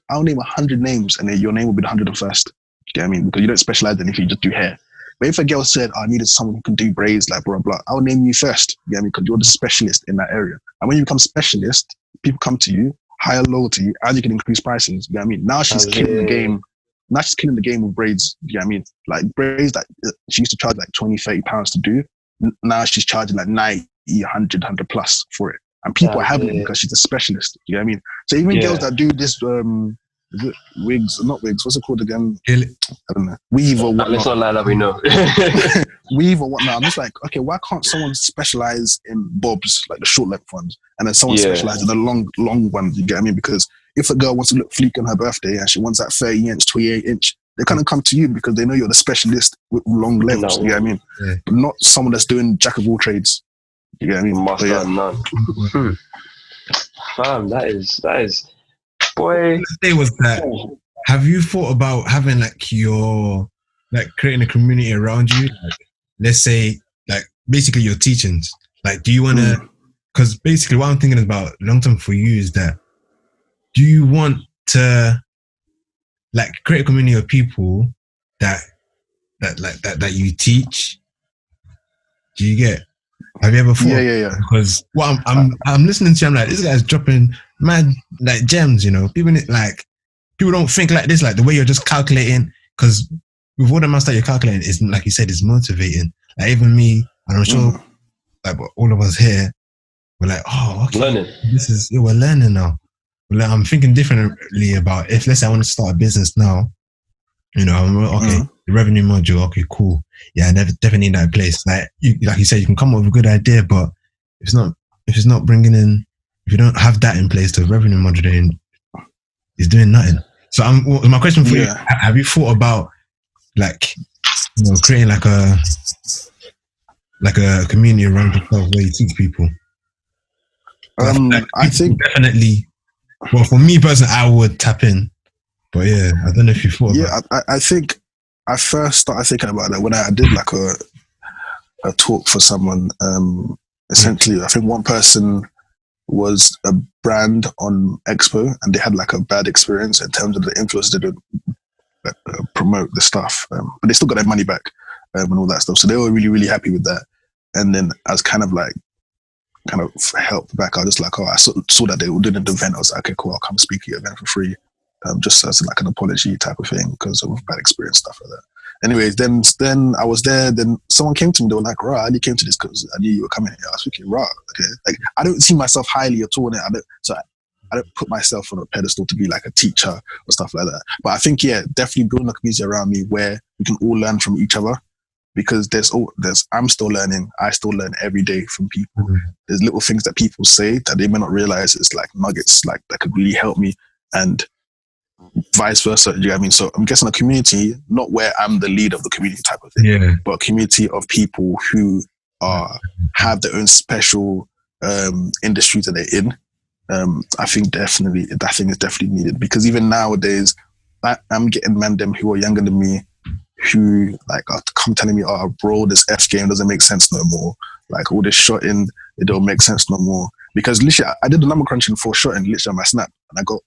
I'll name 100 names, and then your name will be the 101st. You know what I mean? Because you don't specialize in anything, you just do hair. But if a girl said, I needed someone who can do braids, like blah, blah, I'll name you first. You get me? Because you're the specialist in that area. And when you become specialist, people come to you, higher loyalty, and you can increase prices. You know what I mean? Now she's killing the game. Now she's killing the game with braids. You know what I mean? Like braids that she used to charge like 20, 30 pounds to do. Now she's charging like 90, 100 plus for it. And people are having it because she's a specialist. You know what I mean? So even girls that do this, is it wigs? Not wigs. What's it called again? I don't know. Weave or whatnot. It's not like that we know. Weave or whatnot. I'm just like, okay, why can't someone specialize in bobs, like the short length ones, and then someone specialize in the long ones? You get what I mean? Because if a girl wants to look fleek on her birthday and she wants that 30-inch, 28-inch, they kind of come to you because they know you're the specialist with long lengths. You get what I mean? Yeah. But not someone that's doing jack of all trades. You get what I mean? Master none. Fam, that is boy. The day was that. Have you thought about having creating a community around you? Like, let's say, like basically your teachings. Like, do you want to? Because basically, what I'm thinking about long term for you is that, do you want to like create a community of people that you teach? Do you get? Have you ever thought? Yeah. Because what I'm listening to, I'm like, this guy's dropping mad like gems, you know. People don't think like this, like the way you're just calculating. Because with all the amounts that you're calculating, is like you said, is motivating. Like even me, and I'm sure, like all of us here, we're like, oh, okay, learning. We're learning now. Like, I'm thinking differently about if, let's say, I want to start a business now. You know, the revenue module, okay, cool. Yeah, I definitely need that in place. Like you said, you can come up with a good idea, but if it's not bringing in, if you don't have that in place, the revenue module then is doing nothing. So my question for you: have you thought about like, you know, creating like a community around yourself where you teach people? I think definitely. Well, for me personally, I would tap in. But yeah, I don't know if you thought about it. I think I first started thinking about that when I did like a talk for someone. Essentially, I think one person was a brand on XPO and they had like a bad experience in terms of the influencers didn't promote the stuff. But they still got their money back and all that stuff. So they were really, really happy with that. And then I was kind of helped back. I was just like, I saw that they were doing an event. I was like, okay, cool, I'll come speak at your event for free. Just as like an apology type of thing because of bad experience, stuff like that. Anyways, then I was there. Then someone came to me. They were like, "Rah, I only came to this because I knew you were coming here." I was thinking, "Rah, okay." Like I don't see myself highly at all. I don't put myself on a pedestal to be like a teacher or stuff like that. But I think definitely building a community around me where we can all learn from each other. Because I'm still learning. I still learn every day from people. There's little things that people say that they may not realize is like nuggets, like that could really help me, and vice versa. Do you know what I mean? So I'm guessing a community, not where I'm the lead of the community type of thing, but a community of people who have their own special industries that they're in. I think definitely that thing is definitely needed because even nowadays, I'm getting men who are younger than me who like are come telling me, "Oh, bro, this F game doesn't make sense no more. Like all this shotting, it don't make sense no more." Because literally, I did the number crunching for shotting literally on my snap, and I got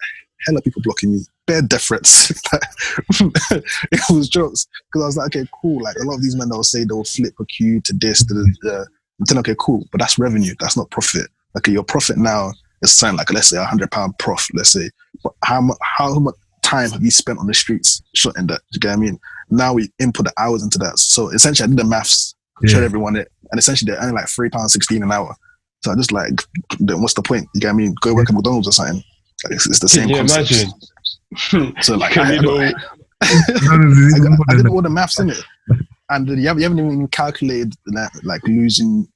hella people blocking me, bare death threats. It was jokes because I was like, okay, cool. Like a lot of these men that will say they'll flip a queue to this, I'm telling, okay, cool, but that's revenue. That's not profit. Okay, your profit now is something like let's say £100 profit. Let's say, but how much time have you spent on the streets shotting that? Do you get what I mean? Now we input the hours into that. So essentially, I did the maths, showed everyone it, and essentially they're earning like £3.16 an hour. So I just like, what's the point? You get what I mean? Go work at McDonald's or something. Like, it's the same concept. Imagine? So like, I did all the maths in it, and you haven't even calculated that, like losing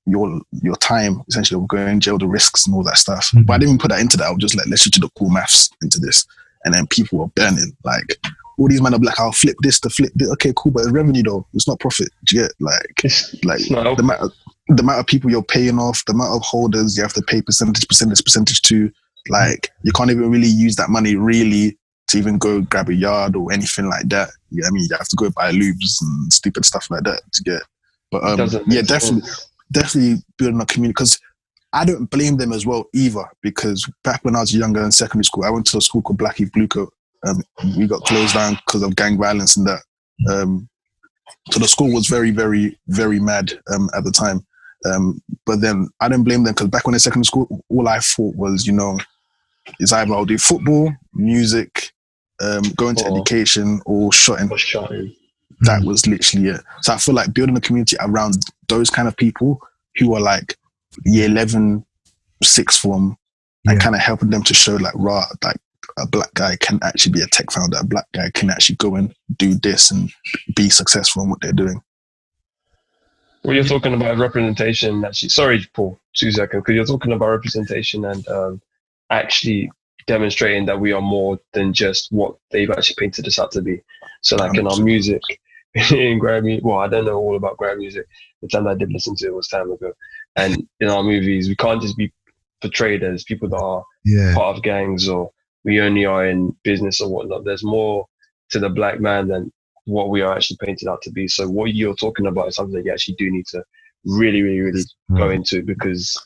your time essentially of going in jail, the risks and all that stuff. But I didn't even put that into that. I was just like, let's just do the cool maths into this, and then people were burning. Like all these men are like, I'll flip this to flip this. Okay, cool, but it's revenue though. It's not profit. Do you get the amount of people you're paying off, the amount of holders you have to pay percentage to. Like you can't even really use that money really to even go grab a yard or anything like that. You know what I mean? You have to go buy lubes and stupid stuff like that to get. But definitely building a community, because I don't blame them as well either, because back when I was younger in secondary school, I went to a school called Blackie Blue Coat. We got closed down because of gang violence and that. So the school was very, very, very mad at the time. But then I don't blame them, because back when in secondary school, all I thought was, it's either I'll do football, music, go into education, or shotting. That was literally it. So I feel like building a community around those kind of people who are like year 11, sixth form, and kind of helping them to show like, like a black guy can actually be a tech founder. A black guy can actually go and do this and be successful in what they're doing. Well, you're talking about representation. Actually, sorry, Paul, 2 seconds, because you're talking about representation and actually demonstrating that we are more than just what they've actually painted us out to be. So, like in our music, in Grammy, well, I don't know all about Grammy music. The time I did listen to it was time ago. And in our movies, we can't just be portrayed as people that are part of gangs, or we only are in business or whatnot. There's more to the black man than what we are actually painted out to be. So what you're talking about is something that you actually do need to really, really, really go into, because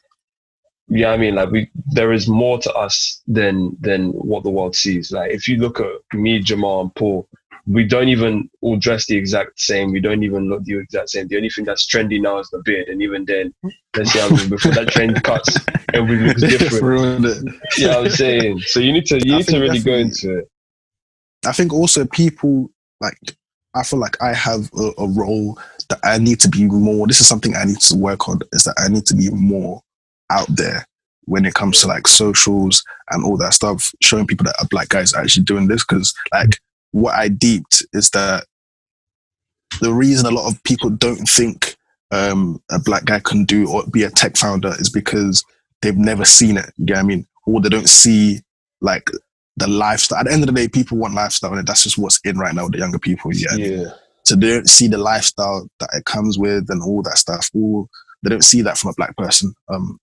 like there is more to us than what the world sees. Like if you look at me, Jamal, and Paul, we don't even all dress the exact same. We don't even look the exact same. The only thing that's trendy now is the beard, and even then, let's see, before that trend cuts, everybody looks different. You know what I'm saying? So you need to really go into it. I think also people, like, I feel like I have a role that I need to be more. This is something I need to work on. Is that I need to be more out there when it comes to like socials and all that stuff, showing people that a black guy is actually doing this. Because like what I deeped is that the reason a lot of people don't think a black guy can do or be a tech founder is because they've never seen it. You get what I mean? Or they don't see like the lifestyle. At the end of the day, people want lifestyle, and that's just what's in right now with the younger people. So they don't see the lifestyle that it comes with and all that stuff. They don't see that from a black person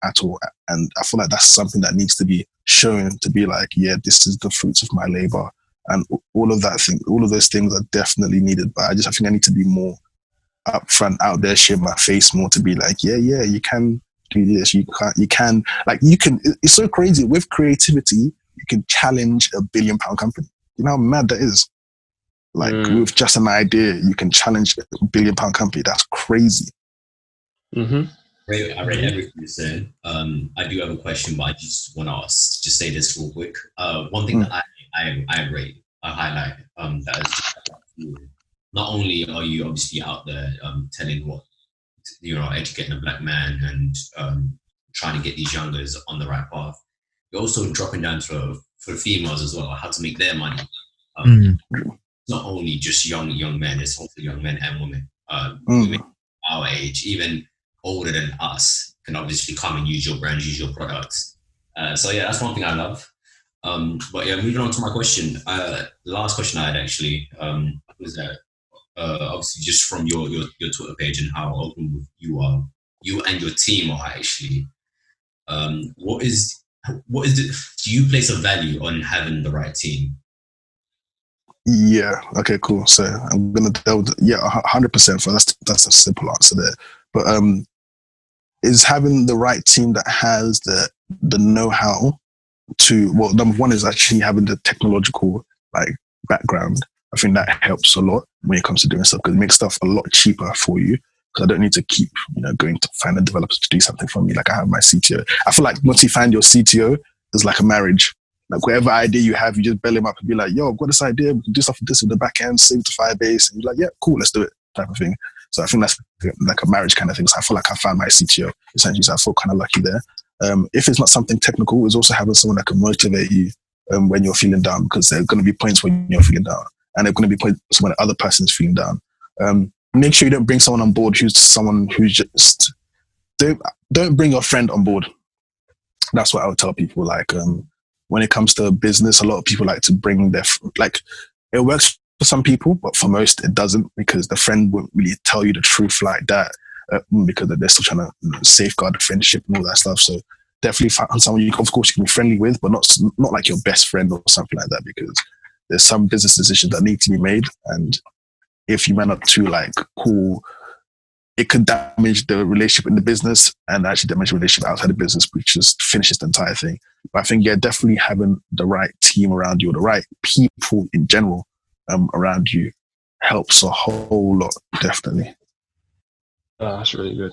at all. And I feel like that's something that needs to be shown, to be like, yeah, this is the fruits of my labor. And all of those things are definitely needed. But I think I need to be more upfront, out there, share my face more, to be like, yeah, you can do this. It's so crazy. With creativity, you can challenge a £1 billion company. You know how mad that is? Like with just an idea, you can challenge a £1 billion company. That's crazy. I read everything you said. I do have a question, but I just want to just say this real quick. One thing that I highlight that is, not only are you obviously out there telling what, educating a black man and trying to get these youngers on the right path, you're also dropping down for females as well, how to make their money. Not only just young men, it's also young men and women. Women our age, even older than us, can obviously come and use your brand, use your products. So yeah, that's one thing I love. But yeah, moving on to my question. The last question I had actually was that obviously just from your Twitter page and how open you are, you and your team are actually. What is it? Do you place a value on having the right team? Yeah. Okay. Cool. So I'm gonna delve. 100%. That's a simple answer there. But is having the right team that has the know-how to, well, number one is actually having the technological like background. I think that helps a lot when it comes to doing stuff, because it makes stuff a lot cheaper for you. Because I don't need to keep going to find a developer to do something for me. Like I have my CTO. I feel like once you find your CTO, it's like a marriage. Like whatever idea you have, you just bell him up and be like, yo, I've got this idea. We can do stuff with this in the back end, save to Firebase. And you're like, yeah, cool, let's do it, type of thing. So I think that's like a marriage kind of thing. So I feel like I found my CTO, essentially. So I feel kind of lucky there. If it's not something technical, it's also having someone that can motivate you when you're feeling down, because there are going to be points when you're feeling down. And there are going to be points when the other person is feeling down. Make sure you don't bring someone on board who's just... Don't bring your friend on board. That's what I would tell people. Like, when it comes to business, a lot of people like to bring their... Like, it works for some people, but for most, it doesn't, because the friend won't really tell you the truth like that, because they're still trying to safeguard the friendship and all that stuff. So definitely find someone you can be friendly with, but not like your best friend or something like that, because there's some business decisions that need to be made. And if you man up too like cool, it could damage the relationship in the business and actually damage the relationship outside the business, which just finishes the entire thing. But I think, definitely having the right team around you, or the right people in general around you, helps a whole lot, definitely. That's really good.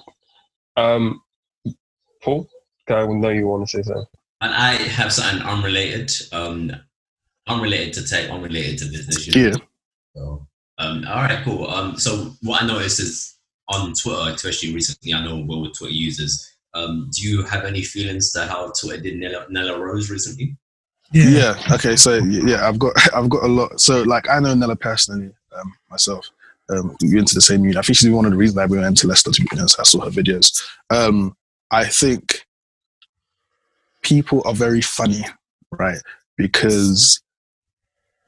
Paul, I know you want to say something. And I have something unrelated, unrelated to tech, unrelated to business. Yeah. So, all right, cool. So what I noticed is on Twitter, especially recently, I know we're Twitter users. Do you have any feelings to how Twitter did Nella Rose recently? Yeah. Okay. So yeah, I've got a lot. So like, I know Nella personally, myself. We went to the same uni. I think she's one of the reasons I went to Leicester, to be honest. I saw her videos. I think people are very funny, right? Because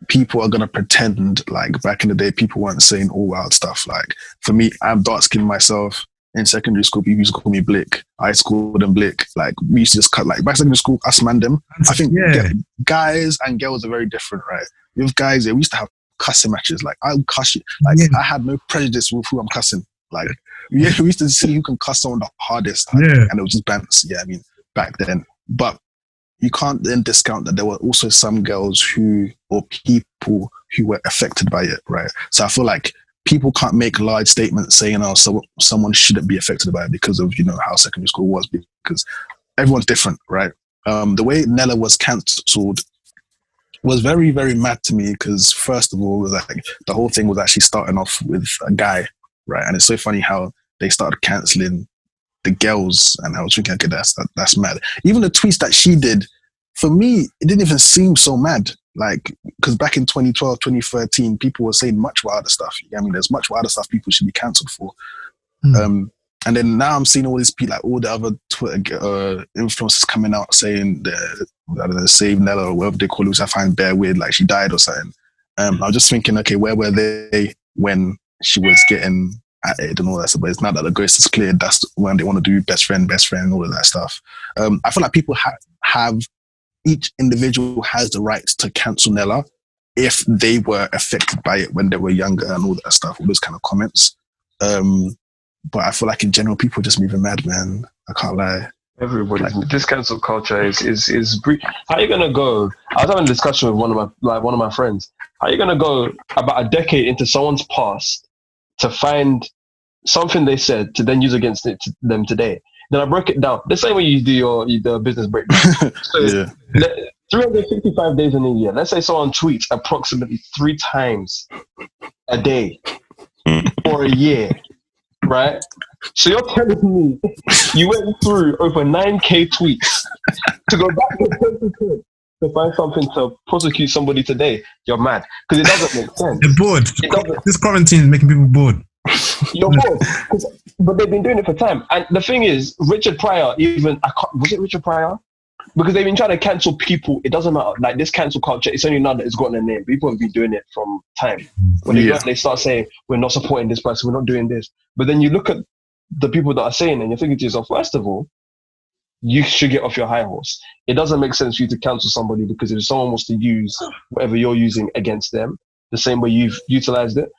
people are gonna pretend like back in the day people weren't saying all wild stuff. Like for me, I'm dark skinned myself. In secondary school, people used to call me Blick. I called them Blick. Like we used to just cut. Like back in secondary school, us man them. I think guys and girls are very different, right? With guys, we used to have cussing matches. Like I would cuss you. Like I had no prejudice with who I'm cussing. Like we used to see who can cuss someone the hardest, and it was just bounce. Yeah, I mean back then. But you can't then discount that there were also some girls or people who were affected by it, right? So I feel like people can't make large statements saying, "Oh, so someone shouldn't be affected by it because of how secondary school was," because everyone's different, right? The way Nella was cancelled was very, very mad to me because first of all, like the whole thing was actually starting off with a guy, right? And it's so funny how they started cancelling the girls, and I was thinking, okay, that's mad. Even the tweets that she did, for me, it didn't even seem so mad. Like, because back in 2012, 2013, people were saying much wilder stuff. I mean, there's much wilder stuff people should be cancelled for. And then now I'm seeing all these people, like all the other Twitter influencers coming out saying the save Nella or whatever they call it, which I find bare weird, like she died or something. I was just thinking, okay, where were they when she was getting at it and all that stuff? But it's now that the ghost is cleared, that's when they want to do best friend, all of that stuff. I feel like people have each individual has the right to cancel Nella if they were affected by it when they were younger and all that stuff, all those kind of comments. But I feel like in general, people are just moving mad, man. I can't lie. Everybody's this cancel culture is how are you gonna go? I was having a discussion with one of my friends. How are you gonna go about a decade into someone's past to find something they said to then use against them today? Then I broke it down. The same way you do the business breakdown. So 365 days in a year. Let's say someone tweets approximately 3 times a day for a year, right? So you're telling me you went through over 9K tweets to go back to 2010 to find something to prosecute somebody today? You're mad because it doesn't make sense. They're bored. This quarantine is making people bored. You're bored, but they've been doing it for time. And the thing is, Richard Pryor, was it Richard Pryor? Because they've been trying to cancel people. It doesn't matter. Like this cancel culture, it's only now that it's gotten a name. People have been doing it from time. When they start saying, we're not supporting this person, we're not doing this. But then you look at the people that are saying it and you're thinking to yourself, first of all, you should get off your high horse. It doesn't make sense for you to cancel somebody because if someone wants to use whatever you're using against them, the same way you've utilized it,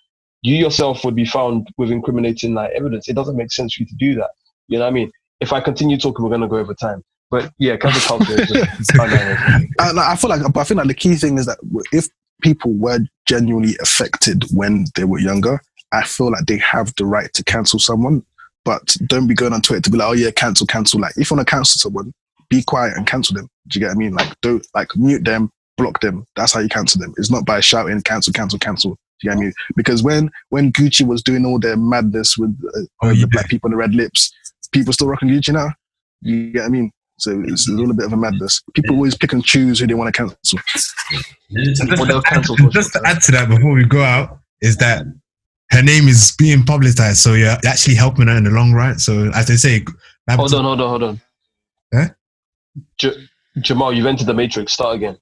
you yourself would be found with incriminating evidence. It doesn't make sense for you to do that. You know what I mean? If I continue talking, we're going to go over time. But yeah, cancel culture is just I think the key thing is that if people were genuinely affected when they were younger, I feel like they have the right to cancel someone. But don't be going on Twitter to be like, oh yeah, cancel. Like if you want to cancel someone, be quiet and cancel them. Do you get what I mean? Like don't mute them, block them. That's how you cancel them. It's not by shouting cancel. Do you get what I mean? Because when Gucci was doing all their madness with the black people and the red lips, people still rocking Gucci now. You get what I mean? So it's a little bit of a madness. People always pick and choose who they want to cancel. Just to add to that before we go out, is that her name is being publicized, so you're actually helping her in the long run. So as they say, hold on. Eh? Jamal, you've entered the matrix. Start again.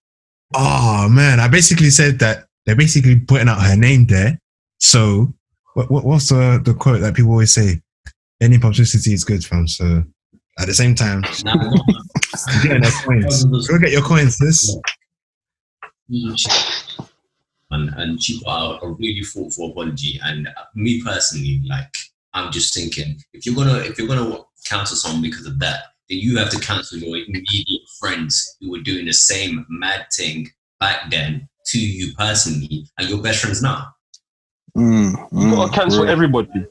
Oh man, I basically said that they're basically putting out her name there. So what's the quote that people always say? Any publicity is good, fam. So at the same time, getting their coins. Go get your coins, sis. And she put out a really thoughtful apology. And me personally, I'm just thinking, if you're gonna cancel someone because of that, then you have to cancel your immediate friends who were doing the same mad thing back then to you personally, and your best friends now. You gotta cancel everybody.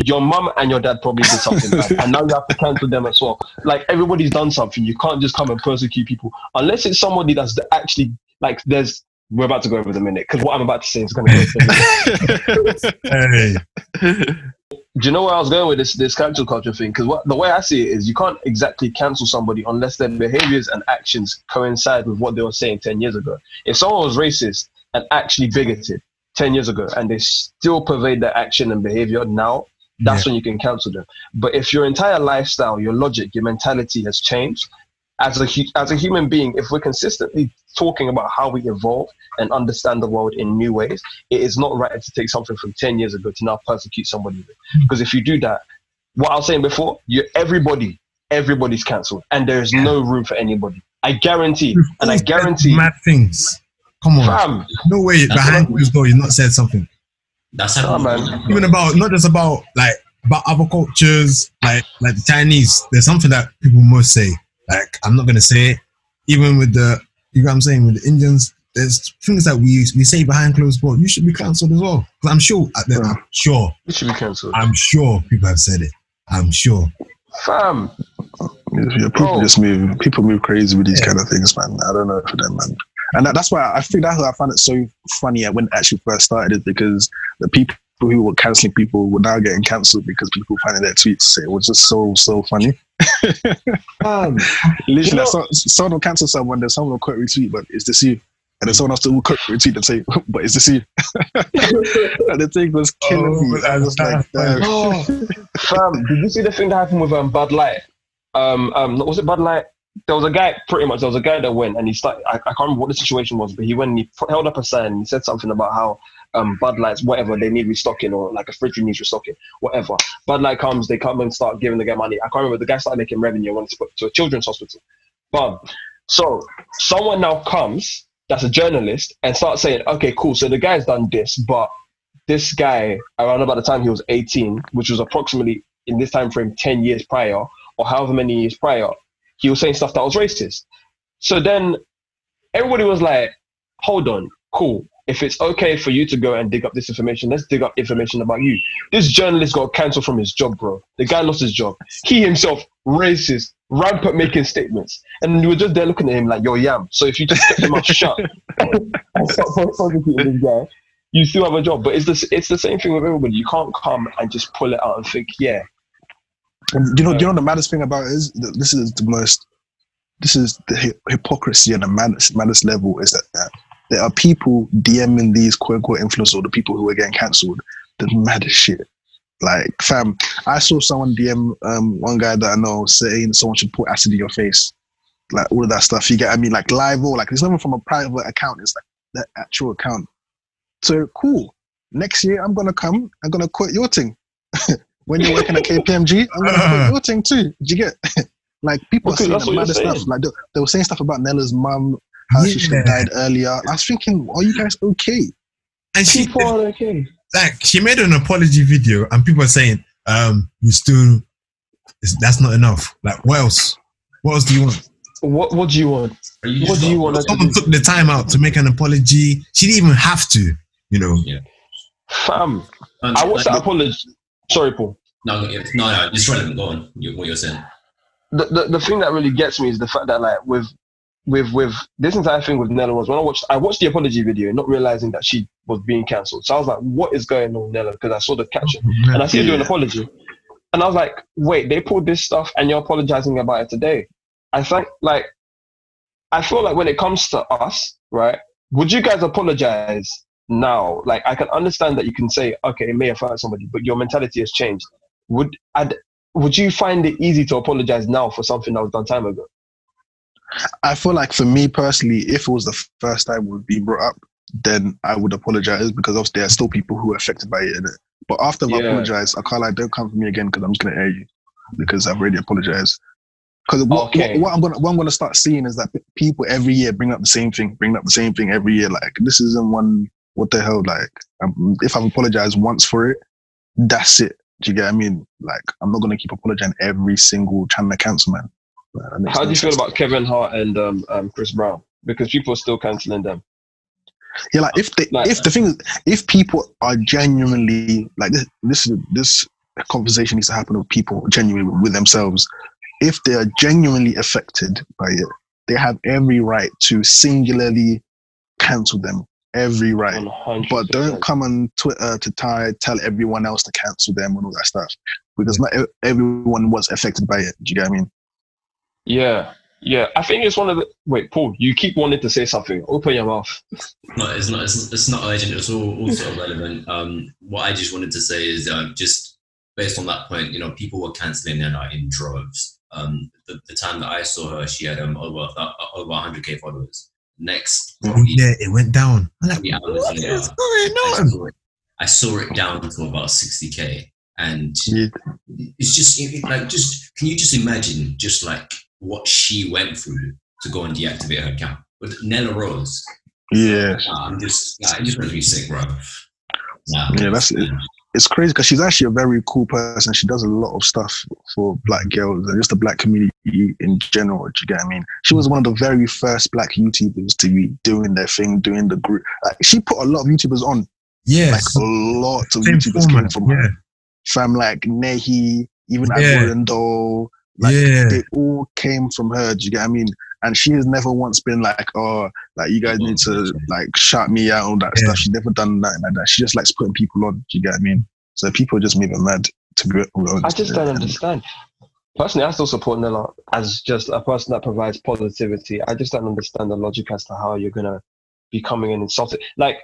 Your mum and your dad probably did something bad, and now you have to cancel them as well. Like, everybody's done something. You can't just come and persecute people unless it's somebody that's actually like. We're about to go over the minute because what I'm about to say is going to go over the minute. Do you know where I was going with this cancel culture thing? Because the way I see it is, you can't exactly cancel somebody unless their behaviors and actions coincide with what they were saying 10 years ago. If someone was racist and actually bigoted 10 years ago and they still pervade their action and behavior now, that's when you can cancel them. But if your entire lifestyle, your logic, your mentality has changed, as a human being, if we're consistently talking about how we evolve and understand the world in new ways, it is not right to take something from 10 years ago to now persecute somebody. Because if you do that, what I was saying before, everybody's cancelled, and there is no room for anybody. I guarantee. Mad things. Come on, fam. No way behind closed door you've not said something. That's happening. Man. Even about not just about other cultures, like the Chinese. There's something that people must say. Like, I'm not gonna say it. Even with you know what I'm saying, with the Indians, there's things that we say behind closed doors. You should be cancelled as well. Because I'm sure You should be cancelled. I'm sure people have said it. I'm sure. Fam. Yeah, people move crazy with these kind of things, man. I don't know for them, man. And that's why I think that's why I found it so funny when it actually first started, is because the people who were cancelling people were now getting cancelled because people finding their tweets. So it was just so funny. Literally, someone will cancel someone, then someone will quote retweet, but is this you? And then someone else will quote retweet and say, but is this you? And the thing was killing me. I was like, fam, did you see the thing that happened with Bud Light? Was it Bud Light? There was a guy that went and he started, I can't remember what the situation was, but he went and he held up a sign and he said something about how Bud Lights, whatever, they need restocking, or like a fridge needs restocking, whatever. Bud Light comes, they come and start giving the guy money. I can't remember, the guy started making revenue and wanted to put to a children's hospital. So someone now comes, that's a journalist, and starts saying, okay, cool, so the guy's done this, but this guy, around about the time he was 18, which was approximately in this time frame 10 years prior, or however many years prior, he was saying stuff that was racist. So then everybody was like, hold on, cool. If it's okay for you to go and dig up this information, let's dig up information about you. This journalist got cancelled from his job, bro. The guy lost his job. He himself, racist, rampant making statements. And we were just there looking at him like, yo, yam. So if you just kept your mouth shut and stop prosecuting this guy, you still have a job. But it's the same thing with everybody. You can't come and just pull it out and think, yeah. And you know the maddest thing about it is that this is the hypocrisy and the maddest level is that there are people DMing these quote unquote influencers, or the people who are getting cancelled, the maddest shit. Like, fam, I saw someone DM one guy that I know saying someone should put acid in your face, like all of that stuff. You get, I mean, like live, or like it's not even from a private account, it's like the actual account. So cool. Next year I'm gonna quote your thing. When you're working at KPMG, I'm gonna quote your thing too. Did you get? Like, people are saying the maddest stuff. Like they were saying stuff about Nella's mum, how she should have died earlier. I was thinking, are you guys okay? And people are okay. Like, she made an apology video, and people are saying, that's not enough. Like, what else? What else do you want? What do you want? What do you want? Someone took the time out to make an apology. She didn't even have to, you know. Yeah. Fam, I watched that apology. Sorry, Paul. No, it's relevant. Go on. What you're saying. The thing that really gets me is the fact that, like, with this entire thing with Nella was when I watched the apology video, not realizing that she was being cancelled. So I was like, what is going on, Nella? Because I saw the caption and I see her do an apology, and I was like, wait, they pulled this stuff and you're apologizing about it today. I feel like when it comes to us, right, would you guys apologize now? Like, I can understand that you can say, okay, it may have hurt somebody, but your mentality has changed. Would you find it easy to apologize now for something that was done time ago? I feel like for me personally, if it was the first time it would be brought up, then I would apologize, because obviously there are still people who are affected by it, innit? But after I apologize, I can't, like, don't come for me again, because I'm just gonna air you, because I've already apologized. Because what I'm gonna start seeing is that people every year bring up the same thing every year. Like, this isn't one. What the hell? Like, if I've apologized once for it, that's it. Do you get what I mean? Like, I'm not gonna keep apologizing every single time I cancel, man. How do you feel about Kevin Hart and Chris Brown? Because people are still cancelling them. Yeah, like if people are genuinely like this conversation needs to happen with people genuinely with themselves. If they are genuinely affected by it, they have every right to singularly cancel them. Every right. 100%. But don't come on Twitter to tell everyone else to cancel them and all that stuff, because not everyone was affected by it. Do you get what I mean? Yeah. I think it's one of the. Wait, Paul, you keep wanting to say something. Open your mouth. No, it's not urgent. It's all sort of relevant. What I just wanted to say is just based on that point, people were cancelling her in droves. The time that I saw her, she had over 100k followers. Next, it went down. I'm like, what is going on? I saw it down to about 60k, and it's just can you just imagine just like what she went through to go and deactivate her account with Nella Rose? Yeah, it just makes me sick, bro. That's it. It's crazy because she's actually a very cool person. She does a lot of stuff for black girls and just the black community in general. Do you get what I mean? She was one of the very first black YouTubers to be doing their thing, doing the group. Like, she put a lot of YouTubers on. Yeah, like a lot of YouTubers came from her. From like Nehi, even Agorando, they all came from her. Do you get what I mean? And she has never once been like, oh, like you guys need to like shout me out, all that stuff. She's never done nothing like that. She just likes putting people on. Do you get what I mean? So people just make her mad. To be honest, I just don't understand. Personally, I still support Nella as just a person that provides positivity. I just don't understand the logic as to how you're gonna be coming and insulting. Like,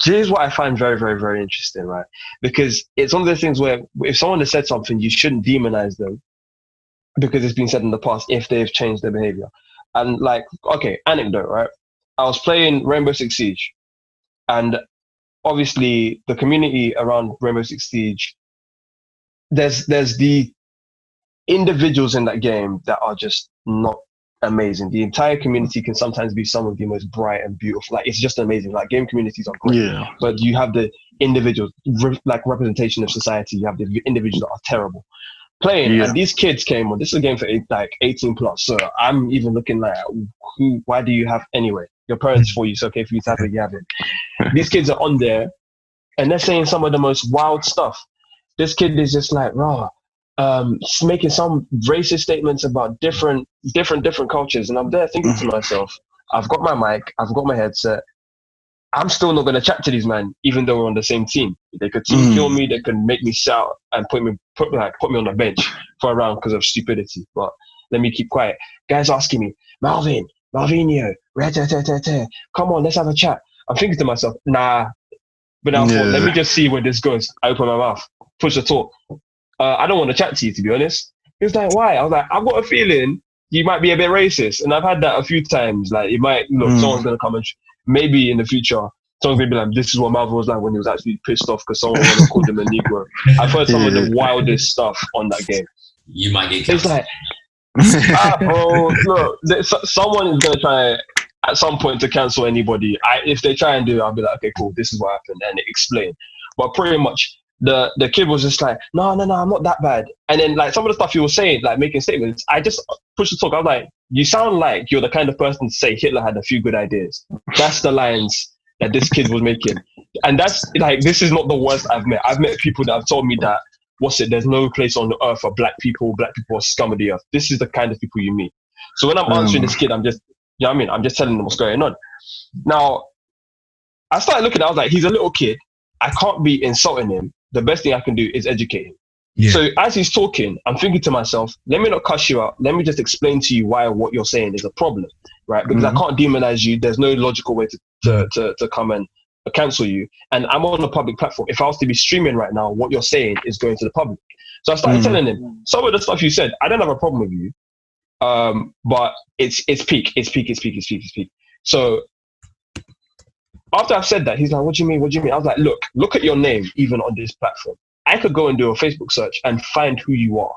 here's what I find very, very, very interesting, right? Because it's one of those things where if someone has said something, you shouldn't demonize them because it's been said in the past if they've changed their behavior. And like, okay, anecdote, right? I was playing Rainbow Six Siege, and obviously the community around Rainbow Six Siege, there's the individuals in that game that are just not amazing. The entire community can sometimes be some of the most bright and beautiful. Like, it's just amazing. Like, game communities are great, but you have the individuals, like representation of society. You have the individuals that are terrible. Playing, and these kids came on. This is a game for 18 plus. So I'm even looking like, why do you have, anyway? Your parents for you, it's okay for you to have it, you have it. These kids are on there, and they're saying some of the most wild stuff. This kid is just like, making some racist statements about different cultures, and I'm there thinking to myself, I've got my mic, I've got my headset. I'm still not going to chat to these men, even though we're on the same team. They could team kill me. They could make me shout and put me on the bench for a round because of stupidity. But let me keep quiet. Guys asking me, Malvinho, come on, let's have a chat. I'm thinking to myself, nah. But now let me just see where this goes. I open my mouth, push the talk. I don't want to chat to you, to be honest. He was like, why? I was like, I've got a feeling you might be a bit racist. And I've had that a few times. Like, it might, someone's going to come and maybe in the future, someone's going to be like, this is what Marvel was like when he was actually pissed off because someone called him a Negro. I've heard some of the wildest stuff on that game. You might get canceled. It's like, bro, look, someone is going to try at some point to cancel anybody. If they try and do it, I'll be like, okay, cool, this is what happened, and explain. But pretty much, the kid was just like, no, I'm not that bad. And then like some of the stuff he was saying, like making statements, I just pushed the talk. I was like, you sound like you're the kind of person to say Hitler had a few good ideas. That's the lines that this kid was making. And that's like, this is not the worst I've met. I've met people that have told me that, there's no place on the earth for black people are scum of the earth. This is the kind of people you meet. So when I'm answering this kid, I'm just, I'm just telling them what's going on. Now, I started looking, I was like, he's a little kid. I can't be insulting him. The best thing I can do is educate him. Yeah. So as he's talking, I'm thinking to myself, let me not cuss you out. Let me just explain to you why what you're saying is a problem, right? Because I can't demonize you. There's no logical way to come and cancel you. And I'm on a public platform. If I was to be streaming right now, what you're saying is going to the public. So I started telling him, some of the stuff you said, I don't have a problem with you. But it's peak. So after I've said that, he's like, what do you mean? I was like, look at your name, even on this platform. I could go and do a Facebook search and find who you are.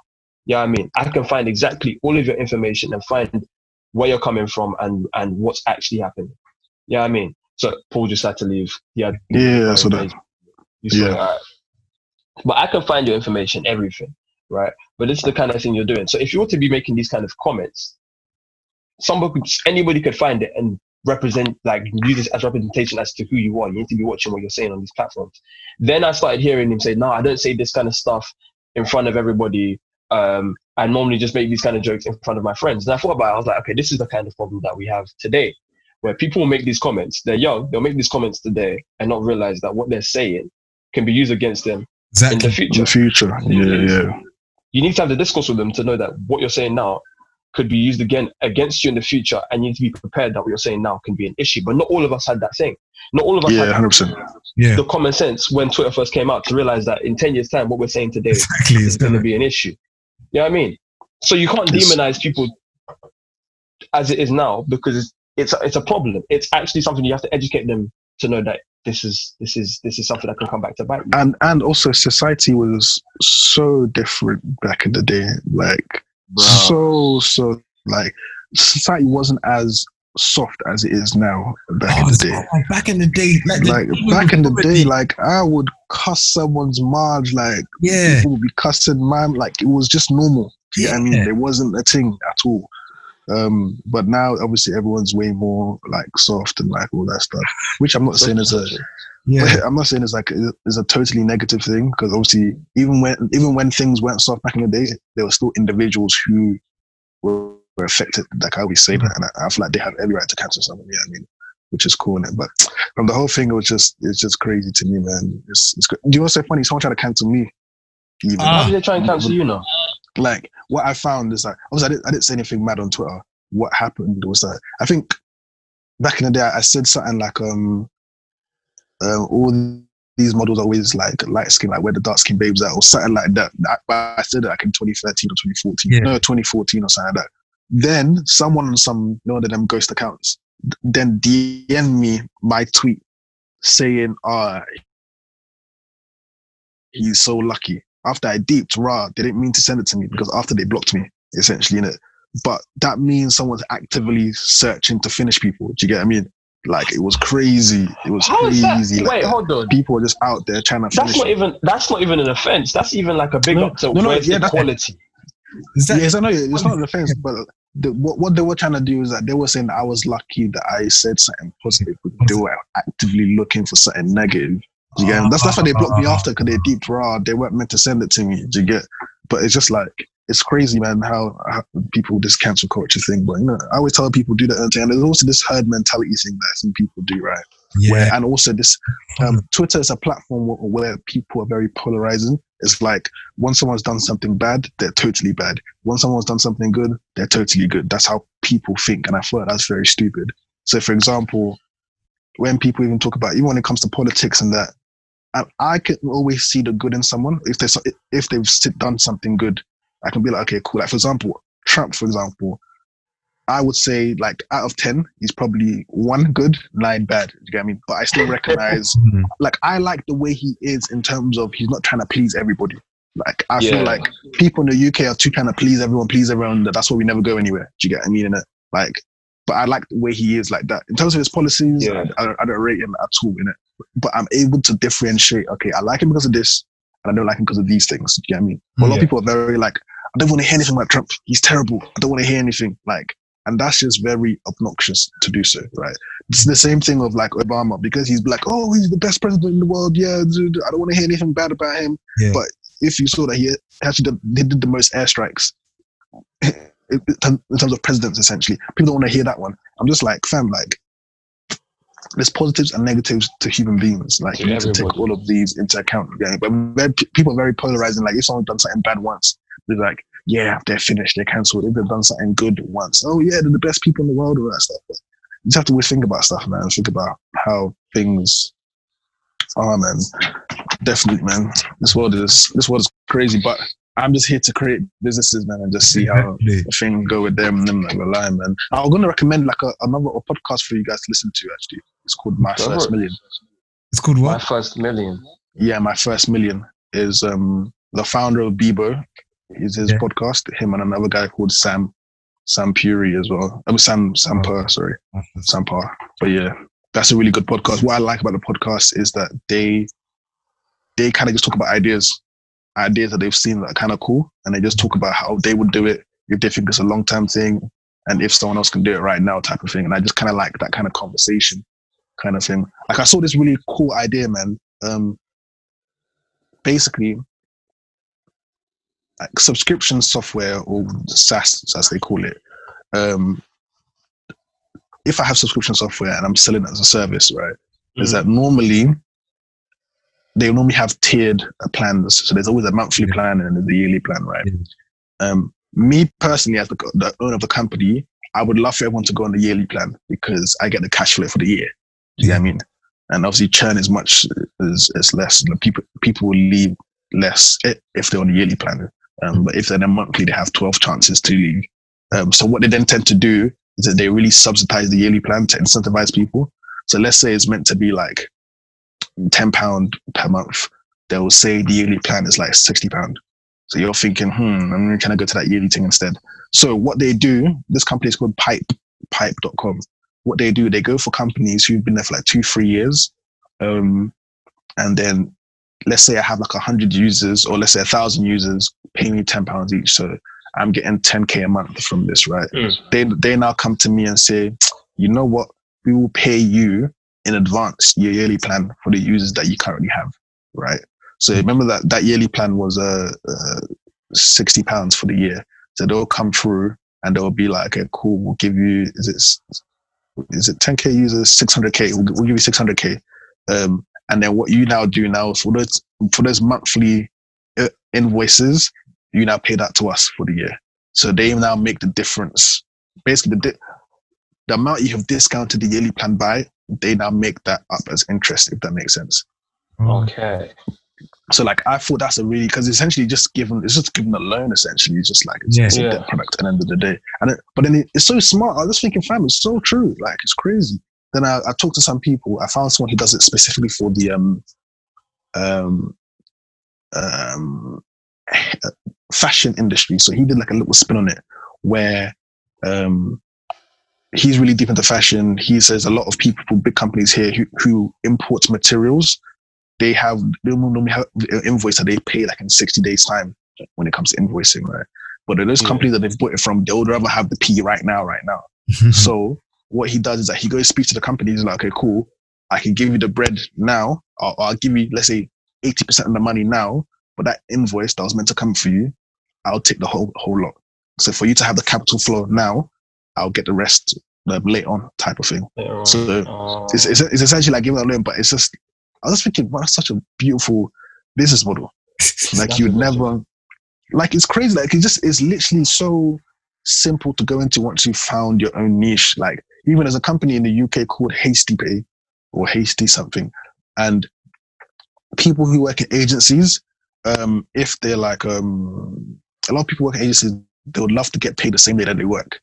Yeah, I mean, I can find exactly all of your information and find where you're coming from and what's actually happening. Yeah, I mean, so Paul just had to leave. So that. Right. But I can find your information, everything, right? But it's the kind of thing you're doing. So if you were to be making these kind of comments, anybody could find it and use this as representation as to who you are. You need to be watching what you're saying on these platforms. Then I started hearing him say, no, I don't say this kind of stuff in front of everybody. I normally just make these kind of jokes in front of my friends. And I thought about it, I was like, okay, this is the kind of problem that we have today, where people will make these comments. They're young, they'll make these comments today and not realize that what they're saying can be used against them in the future. Yeah. You need to have the discourse with them to know that what you're saying now could be used again against you in the future, and you need to be prepared that what you're saying now can be an issue. But not all of us had that thing. Not all of us had 100%. Yeah. the common sense when Twitter first came out to realize that in 10 years' time, what we're saying today is going to be an issue. You know what I mean? So you can't demonize people as it is now, because it's a problem. It's actually something you have to educate them to know that this is something that can come back to bite you. And also, society was so different back in the day. Like, so like, society wasn't as soft as it is now back in the day. Back in the day, like I would cuss someone's Marge, like people would be cussing man, like it was just normal. You know what I mean? There wasn't a thing at all. But now obviously everyone's way more like soft and like all that stuff, which I'm not saying is a totally negative thing, because obviously even when things weren't soft back in the day, there were still individuals who were affected. Like I always say that, and I feel like they have every right to cancel someone. Yeah, I mean, which is cool, innit? But from the whole thing, it's just crazy to me, man. It's do you know what's so funny? Someone tried to cancel me. How did they try and cancel you now? Like what I found is like, obviously I didn't say anything mad on Twitter. What happened was that I think back in the day I said something like all these models are always like light skin, like where the dark skin babes at, or something like that. I said it like in 2013 or 2014. No, 2014 or something like that. Then someone on some one of them ghost accounts then DM me my tweet saying, he's so lucky. After I deeped, they didn't mean to send it to me because after they blocked me, essentially, innit? But that means someone's actively searching to finish people. Do you get what I mean? Like, it was crazy. It was crazy. Like, wait, hold on. People were just out there trying to finish. That's not even an offense. That's even like a big up to where's the quality. Yes, I know. It's not an offense, but what they were trying to do is that they were saying that I was lucky that I said something positive, but they were actively looking for something negative. Do you get? That's why they blocked me after, because they deeped they weren't meant to send it to me. Do you get? But it's just like, it's crazy, man, how people this cancel culture thing. But I always tell people do that, and there's also this herd mentality thing that some people do, right? And also this Twitter is a platform where people are very polarizing. It's like, once someone's done something bad, they're totally bad. Once someone's done something good, they're totally good. That's how people think, and I thought that's very stupid. So, for example, when people even talk about, even when it comes to politics and that, I can always see the good in someone. If they've done something good, I can be like, okay, cool. Like, for example, Trump, for example, I would say, like, out of 10, he's probably 1 good, 9 bad. You get what I mean? But I still recognize, like, I like the way he is in terms of he's not trying to please everybody. Like, I feel like people in the UK are too trying to please everyone. That's why we never go anywhere. Do you get what I mean? Like, but I like the way he is like that. In terms of his policies, I don't rate him at all, innit? But I'm able to differentiate, okay, I like him because of this, and I don't like him because of these things. Do you get what I mean? But a lot of people are very like, I don't want to hear anything about Trump. He's terrible. I don't want to hear anything. Like, and that's just very obnoxious to do so, right? It's the same thing of like Obama, because he's like, oh, he's the best president in the world. Yeah, dude, I don't want to hear anything bad about him. Yeah. But if you saw that he actually did the most airstrikes in terms of presidents, essentially, people don't want to hear that one. I'm just like, fam, like, there's positives and negatives to human beings. Like, you need to take all of these into account. Yeah? But people are very polarizing. Like, if someone's done something bad once, they're like, yeah, they're finished, they're cancelled. If they've done something good once, oh yeah, they're the best people in the world, all that stuff. But you just have to always think about stuff, man. Think about how things are, man. Definitely, man. This world is crazy, but I'm just here to create businesses, man, and just see how the thing go with them and them like the line, man. I'm going to recommend like another podcast for you guys to listen to, actually. It's called My First Million. It's called what? My First Million. Yeah, My First Million is the founder of Bebo. Is his podcast. Him and another guy called Sam Puri as well. Sam Parr. But yeah, that's a really good podcast. What I like about the podcast is that they kind of just talk about ideas that they've seen that are kind of cool, and they just talk about how they would do it if they think it's a long-term thing, and if someone else can do it right now type of thing. And I just kind of like that kind of conversation kind of thing. Like I saw this really cool idea, man. Basically, like subscription software, or SaaS as they call it. If I have subscription software and I'm selling it as a service, right, is that normally they normally have tiered plans. So there's always a monthly plan and there's a yearly plan, right? Me personally, as the owner of the company, I would love for everyone to go on the yearly plan because I get the cash flow for the year. Do you get what I mean? And obviously churn is less. People will leave less if they're on a yearly plan. But if they're on a monthly, they have 12 chances to leave. So what they then tend to do is that they really subsidize the yearly plan to incentivize people. So let's say it's meant to be like £10 per month. They will say the yearly plan is like £60. So you're thinking, I'm trying to go to that yearly thing instead. So what they do, this company is called pipe.com. What they do, they go for companies who've been there for like 2-3 years. And then let's say I have like 100 users, or let's say 1,000 users, pay me £10 each. So I'm getting 10K a month from this, right? They now come to me and say, you know what? We will pay you in advance your yearly plan for the users that you currently have, right? So remember that yearly plan was £60 for the year. So they'll come through and they'll be like, okay, cool, we'll give you, is it 10K users, 600K, we'll give you 600K. And then what you now do now for those monthly invoices, you now pay that to us for the year. So they now make the difference. Basically, the amount you have discounted the yearly plan by, they now make that up as interest, if that makes sense. Okay. So like I thought that's a really, because essentially it's just given a loan essentially. It's just like it's a debt product at the end of the day. But then it's so smart. I was just thinking, fam, it's so true. Like it's crazy. Then I talked to some people. I found someone who does it specifically for the fashion industry. So he did like a little spin on it where he's really deep into fashion. He says a lot of people from big companies here who import materials, they normally have an invoice that they pay like in 60 days time when it comes to invoicing, right? But those companies that they've bought it from, they would rather have the P right now. So what he does is that he goes speak to the company. He's like, okay, cool. I can give you the bread now. I'll give you, let's say, 80% of the money now, but that invoice that was meant to come for you, I'll take the whole lot. So for you to have the capital flow now, I'll get the rest later on type of thing. So it's essentially like giving a loan, but it's just, I was thinking, wow, that's such a beautiful business model. Like you'd never, like it's crazy. Like it's literally so simple to go into once you've found your own niche. Like even there's a company in the UK called Hasty Pay or Hasty something. And people who work in agencies, if they're like, a lot of people work in agencies, they would love to get paid the same day that they work.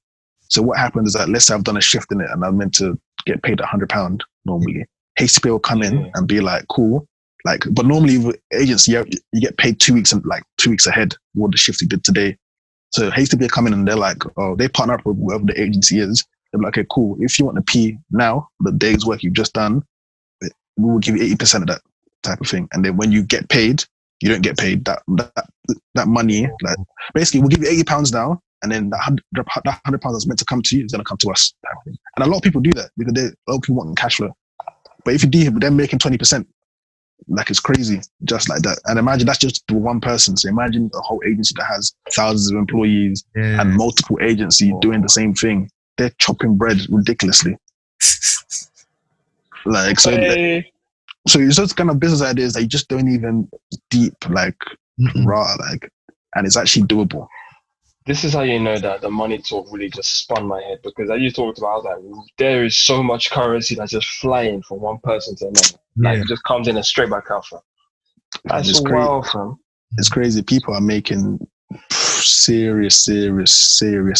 So what happens is that let's say I've done a shift in it and I'm meant to get paid £100 normally. Hasty Pay will come in and be like, cool. Like, but normally with agency, you get paid 2 weeks and like 2 weeks ahead what the shift you did today. So Hasty Pay come in and they're like, oh, they partner up with whoever the agency is. They're like, okay, cool. If you want the P now, the day's work you've just done, we will give you 80% of that type of thing. And then when you get paid, you don't get paid that money. Like basically, we'll give you £80 now, and then that £100 that's meant to come to you is going to come to us. And a lot of people do that because a lot of people want cash flow. But if you do, they're making 20%. Like it's crazy, just like that. And imagine that's just one person. So imagine a whole agency that has thousands of employees and multiple agencies doing the same thing. They're chopping bread ridiculously. Like so it's those kind of business ideas that you just don't even deep like raw like, and it's actually doable. This is how you know that the money talk really just spun my head, because as you talked about, I was like, there is so much currency that's just flying from one person to another. Like it just comes in a straight back alpha. That's wild, fam. It's crazy. People are making serious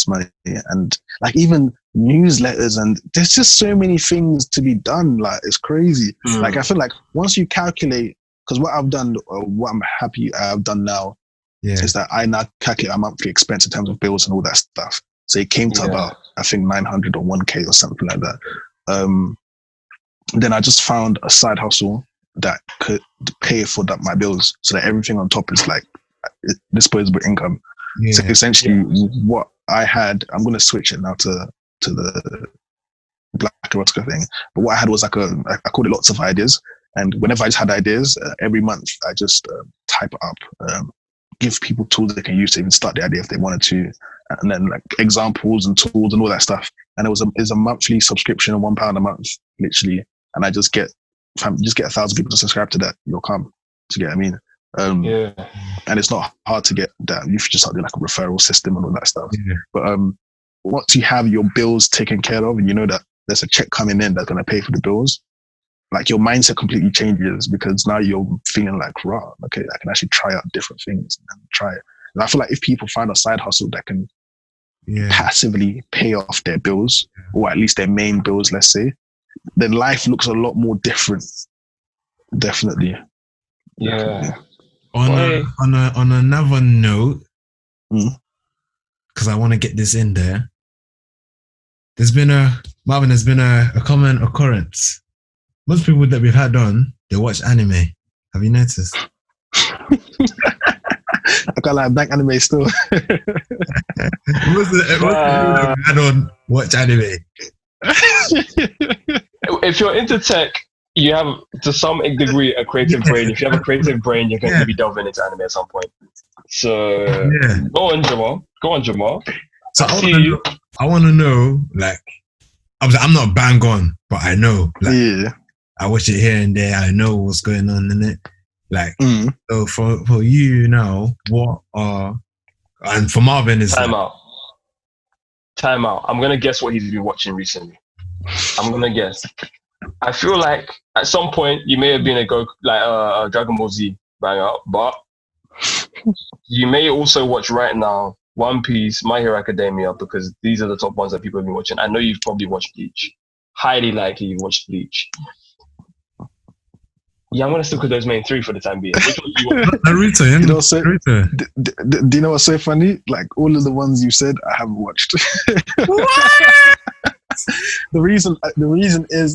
money, and like even newsletters, and there's just so many things to be done. Like it's crazy. Like I feel like once you calculate, because what I've done, or what I'm happy I've done now, is that I now calculate my monthly expense in terms of bills and all that stuff. So it came to about, I think 900 or 1K or something like that. Then I just found a side hustle that could pay for my bills, so that everything on top is like disposable income. So essentially what I'm gonna switch it now to the Black Erotica thing. But what I had was like I called it Lots of Ideas. And whenever I just had ideas, every month I just type it up, give people tools they can use to even start the idea if they wanted to, and then like examples and tools and all that stuff. And it was a monthly subscription of £1 a month, literally. And I just get 1,000 people to subscribe to that. You'll come. To get what I mean? And it's not hard to get that. You should just start doing like a referral system and all that stuff. Yeah. But once you have your bills taken care of, and you know that there's a check coming in that's going to pay for the bills, like your mindset completely changes, because now you're feeling like, right, okay, I can actually try out different things and try it. And I feel like if people find a side hustle that can passively pay off their bills, or at least their main bills, let's say, then life looks a lot more different. Definitely. Yeah. On another note, because I want to get this in there, there's been a common occurrence. Most people that we've had on, they watch anime. Have you noticed? I can't lie, black anime still. Most people that we've had on watch anime. If you're into tech, you have to some degree a creative brain. If you have a creative brain, you're going to be delving into anime at some point. So go on, Jamal. So I want to know, like, I'm not bang on, but I know, like, I watch it here and there. I know what's going on in it. Like, so for you now, and for Marvin is time out. I'm gonna guess what he's been watching recently. I'm gonna guess. I feel like at some point you may have been a Dragon Ball Z banger, but you may also watch right now One Piece, My Hero Academia, because these are the top ones that people have been watching. I know you've probably watched Bleach. Highly likely you've watched Bleach. Yeah, I'm gonna stick with those main three for the time being. Which one do you want? Naruto, yeah. You know, do you know what's so funny? Like all of the ones you said, I haven't watched. What? The reason is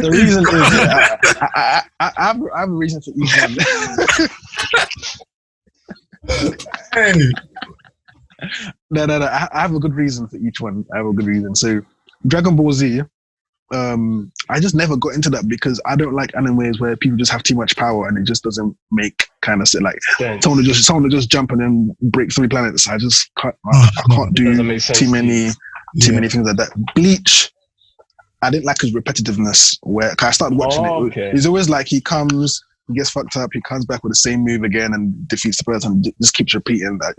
I have a reason for each one. Hey. No. I have a good reason for each one. I have a good reason. So, Dragon Ball Z. I just never got into that because I don't like animes where people just have too much power and it just doesn't make kind of like someone to just jump and then break 3 planets. I just can't. I can't do too many things like that. Bleach, I didn't like his repetitiveness. Where I started watching it, he's always like he comes, he gets fucked up, he comes back with the same move again and defeats the person. Just keeps repeating that.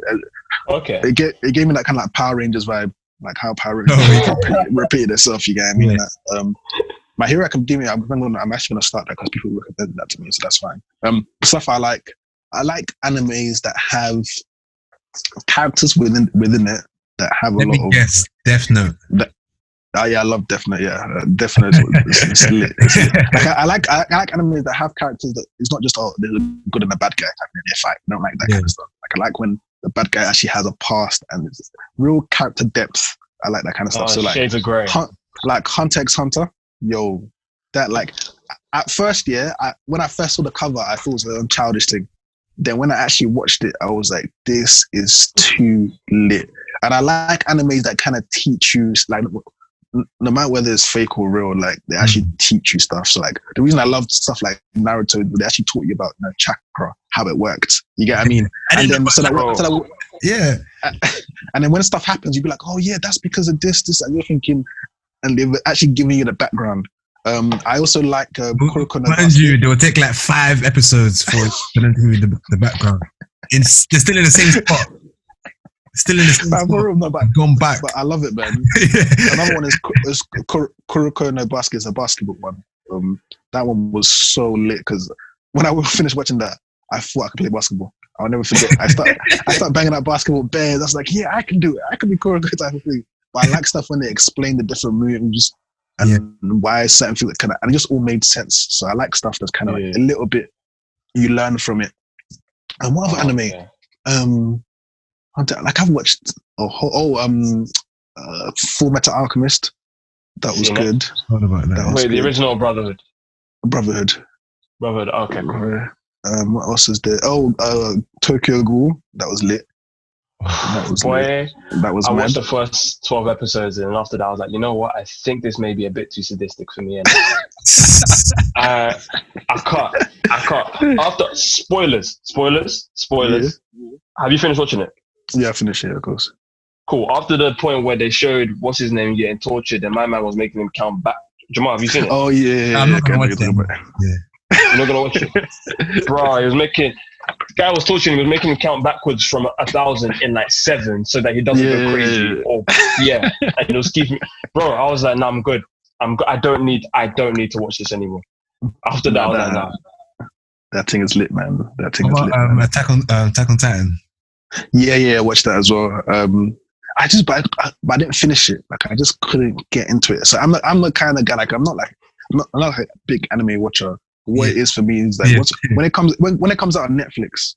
It gave me that kind of like Power Rangers vibe. Like how Power Rangers repeated itself, you get what I mean? Yeah. My Hero Academia, I'm actually going to start that because people recommended that to me, so that's fine. Stuff I like animes that have characters within it that have a lot of... Yes, Death Note. I love Death Note, yeah. Death Note is lit. Like, I like animes that have characters that it's not just, there's a good and a bad guy happening in a fight. I don't like that kind of stuff. Like, I like when the bad guy actually has a past and it's real character depth. I like that kind of stuff. So like Shades of Grey. Like Hunter x Hunter, that like at first, when I first saw the cover, I thought it was a childish thing. Then when I actually watched it, I was like, this is too lit. And I like animes that kind of teach you, like, no matter whether it's fake or real, like they actually teach you stuff. So like the reason I loved stuff like Naruto, they actually taught you about chakra, how it worked. You get what I mean? And then and then when stuff happens, you'd be like, oh yeah, that's because of this, and you're thinking, and they've actually given you the background. I also like Kuroko no Mind you, they will take like 5 episodes for them to give you the background. They're still in the same spot. Gone back. But I love it, man. Another one is Kuroko no Basket. It's a basketball one. That one was so lit because when I finished watching that, I thought I could play basketball. I'll never forget. I start banging out basketball bears. I was like, yeah, I can do it. I can be Kuroko type of thing. But I like stuff when they explain the different moves and why certain things kind of, and it just all made sense. So I like stuff that's kind of like a little bit you learn from it. And what other anime? Like I've watched Full Metal Alchemist. That was good. What about that? Wait, the original Brotherhood. Brotherhood. Okay. What else is there? Tokyo Ghoul. That was lit. That was Boy, that was I mad. watched the first 12 episodes, and after that, I was like, you know what? I think this may be a bit too sadistic for me. And I cut. After spoilers. Yeah. Have you finished watching it? Yeah, I finished it, of course. Cool. After the point where they showed what's his name getting tortured, and my man was making him count back. Jamal, have you seen it? Oh yeah, I'm not gonna watch okay, it. Yeah. You're not gonna watch it, bro. He was making. The guy was torturing him. He was making him count backwards from 1,000 in like 7, so that he doesn't go crazy. Or and it was keeping. Bro, I was like, nah, I'm good. I don't need to watch this anymore. After that, I was like, nah. That thing is lit, man. That thing What is lit. about Man. Attack on Titan? Yeah, I watched that as well. I didn't finish it. Like I just couldn't get into it. So I'm the kind of guy like I'm not like a big anime watcher. What it is for me is like when it comes out on Netflix,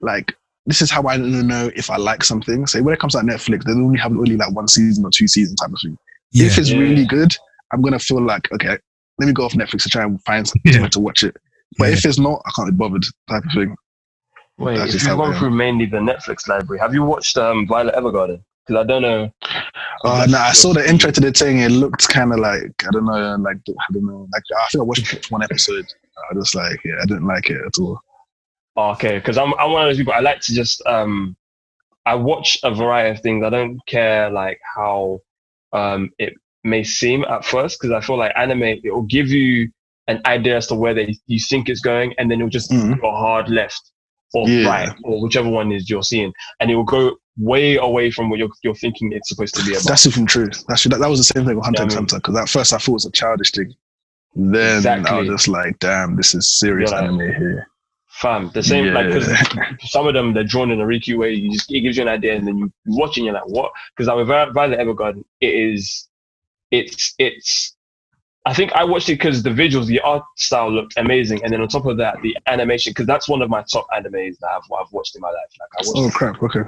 like this is how I don't know if I like something. So when it comes out on Netflix, they only have like 1 season or 2 seasons type of thing. Yeah. If it's really good, I'm gonna feel like okay, let me go off Netflix to try and find something to watch it. But if it's not, I can't be bothered type of thing. Wait, if you've gone through mainly the Netflix library, have you watched Violet Evergarden? Because I don't know. I saw the intro to the thing. It looked kind of like I don't know. Like I think I watched 1 episode. I was just like, I didn't like it at all. Okay, because I'm one of those people. I like to just I watch a variety of things. I don't care like how it may seem at first, because I feel like anime, it will give you an idea as to where you think it's going, and then it'll just go hard left or right, or whichever one is you're seeing, and it will go way away from what you're thinking it's supposed to be about. That's even true. That was the same thing with Hunter x Hunter, because at first I thought it was a childish thing. Then I was just like, damn, this is serious anime here. Fam, the same, like, because some of them, they're drawn in a Ricky way. It gives you an idea, and then you watch and you're like, what? Because with Violet Evergarden, it's I think I watched it because the visuals, the art style looked amazing, and then on top of that, the animation, because that's one of my top animes that I've watched in my life. Like, I watched crap, okay.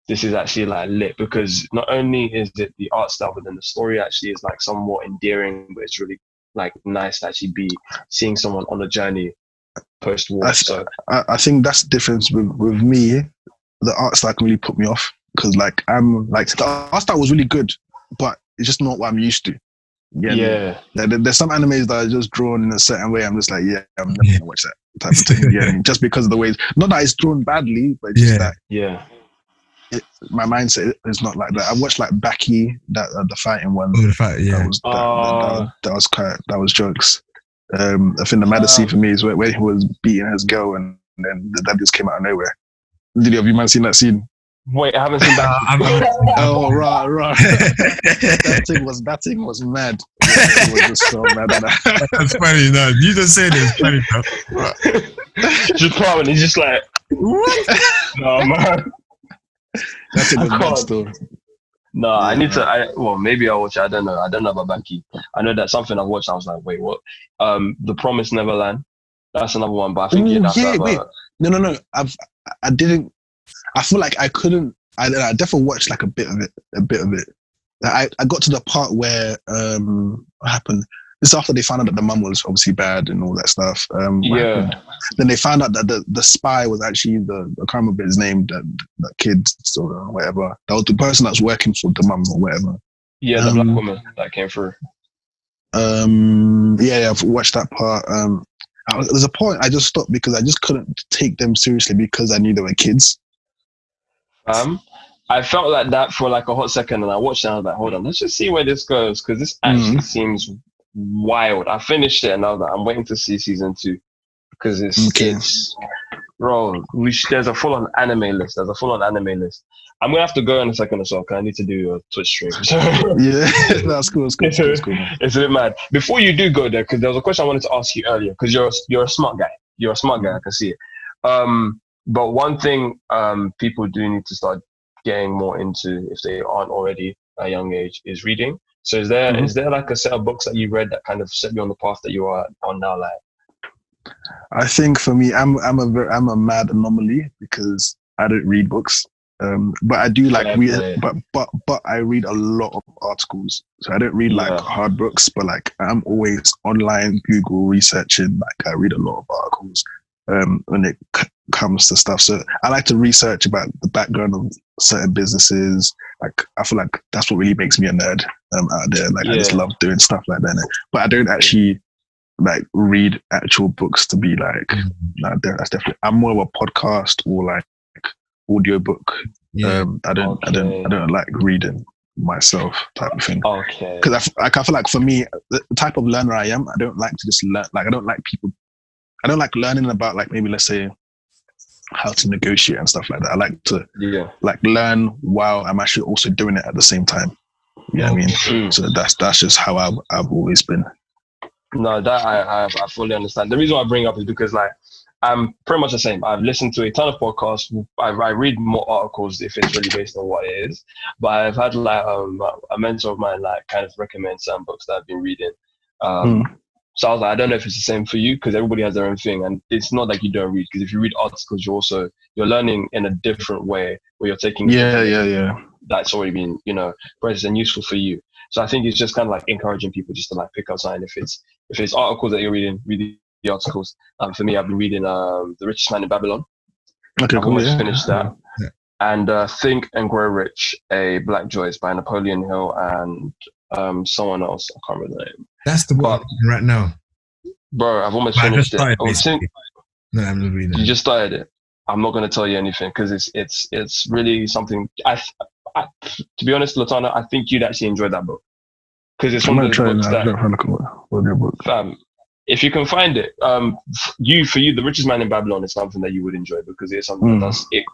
This is actually like lit, because not only is it the art style, but then the story actually is like somewhat endearing, but it's really like nice to actually be seeing someone on a journey post-war. I think that's the difference with me. The art style can really put me off, because like I'm like the art style was really good, but it's just not what I'm used to. Yeah. There's some animes that are just drawn in a certain way. I'm just like, I'm never gonna watch that type of thing. Yeah, just because of the way. Not that it's drawn badly, but just that. Yeah. My mindset is not like that. I watched like Baki, the fighting one. Oh, the fight, yeah. That was jokes. I think the maddest scene for me is where he was beating his girl, and then that just came out of nowhere. Have you man seen that scene? Wait, I haven't seen Baki. Oh, right. that thing was mad. It was just so mad. That's funny, no. You just said it's funny, bro. Just probably, he's just like, what? No, man. That's a good mad story. No, I need to. Well, maybe I'll watch it. I don't know about Baki. I know that's something I've watched. I was like, wait, what? The Promised Neverland. That's another one, but I think wait. No. I didn't. I feel like I couldn't. I definitely watched like a bit of it. I got to the part where what happened? This is after they found out that the mum was obviously bad and all that stuff. Then they found out that the spy was actually I can't remember his name, the kid or whatever. That was the person that's working for the mum or whatever. Yeah, the black woman that came through. I've watched that part. There's a point I just stopped because I just couldn't take them seriously because I knew they were kids. I felt like that for like a hot second, and I watched it and I was like, hold on, let's just see where this goes, because this actually seems wild. I finished it and I was like, I'm waiting to see season 2, because it's bro, there's a full-on anime list. I'm gonna have to go in a second or so, because I need to do a Twitch stream. Yeah, that's cool. It's a bit mad. Before you do go there, because there was a question I wanted to ask you earlier, because you're a smart guy. I can see it. But one thing people do need to start getting more into, if they aren't already at a young age, is reading. So is there like a set of books that you read that kind of set you on the path that you are on now? Like, I think for me, I'm a mad anomaly because I don't read books. But I do like read, but I read a lot of articles. So I don't read like hard books, but like I'm always online Google researching. Like I read a lot of articles. When it comes to stuff. So I like to research about the background of certain businesses. Like I feel like that's what really makes me a nerd out there. Like I just love doing stuff like that. But I don't actually like read actual books to be like, that's definitely. I'm more of a podcast or like audio book. Yeah. I don't like reading myself type of thing. Okay. Because I feel like for me, the type of learner I am, I don't like to just learn. Like I don't like learning about like maybe let's say how to negotiate and stuff like that. I like to like learn while I'm actually also doing it at the same time. You know what I mean? So that's just how I've always been. No, that I fully understand. The reason why I bring up is because like I'm pretty much the same. I've listened to a ton of podcasts. I read more articles if it's really based on what it is. But I've had like a mentor of mine like kind of recommend some books that I've been reading. So I was like, I don't know if it's the same for you because everybody has their own thing, and it's not like you don't read. Because if you read articles, you're learning in a different way where you're taking that's already been processed and useful for you. So I think it's just kind of like encouraging people just to like pick up something. If it's articles that you're reading, read the articles. For me, I've been reading The Richest Man in Babylon. Okay, I've almost finished that. Yeah. And Think and Grow Rich, a Black Joyce by Napoleon Hill and someone else. I can't remember the name. That's the one right now. Bro, I've almost finished it. No, I'm not reading. You just started it. I'm not going to tell you anything because it's really something. To be honest, LOTANNA, I think you'd actually enjoy that book because it's one of those books that. If you can find it, for you, The Richest Man in Babylon is something that you would enjoy because it's something that does it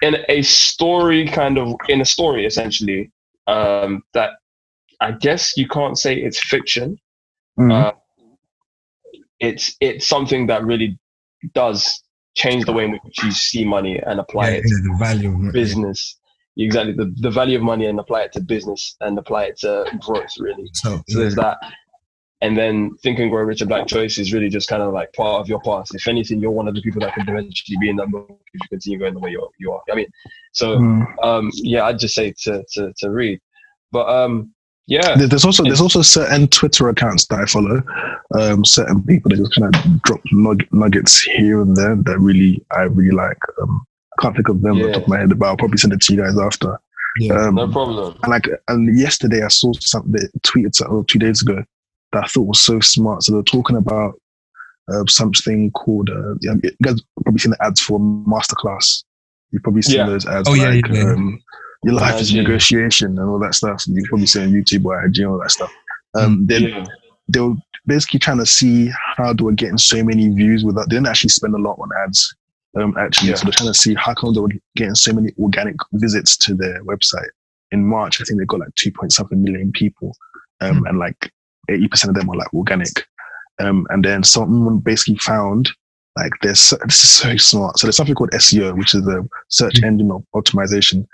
in a story, essentially. That I guess you can't say it's fiction. It's something that really does change the way in which you see money and apply it to the value of business. Exactly, the value of money and apply it to business and apply it to growth, really. So there's that. And then Think and Grow Rich, a Black Choice is really just kind of like part of your past. If anything, you're one of the people that could eventually be in that book if you continue going the way you are. I mean, so I'd just say to read. But there's also certain Twitter accounts that I follow, certain people that just kind of drop nuggets here and there that I really like. I can't think of them off the top of my head, but I'll probably send it to you guys after. Yeah, no problem. And yesterday I saw something that tweeted 2 days ago that I thought was so smart. So they're talking about something called, you guys probably seen the ads for Masterclass. You've probably seen those ads. Your life is negotiation and all that stuff. You've probably seen on YouTube or IG and all that stuff. They were basically trying to see how they were getting so many views without, they didn't actually spend a lot on ads. So they're trying to see how come they were getting so many organic visits to their website. In March, I think they got like 2.something million people, and like 80% of them were like organic. And then someone basically found like this is so smart. So there's something called SEO, which is the search engine optimization.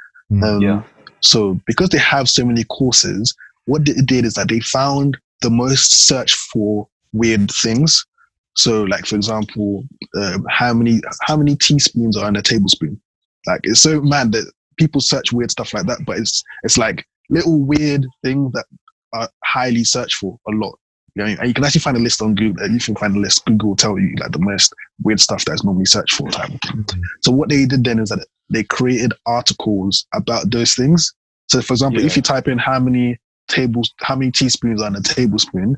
So because they have so many courses, what they did is that they found the most search for weird things. So like, for example, how many teaspoons are in a tablespoon? Like, it's so mad that people search weird stuff like that, but it's like little weird things that are highly searched for a lot. You know, and you can actually find a list on Google. You can find a list. Google will tell you like the most weird stuff that's normally searched for. So what they did then is that they created articles about those things. So for example, if you type in how many teaspoons are in a tablespoon,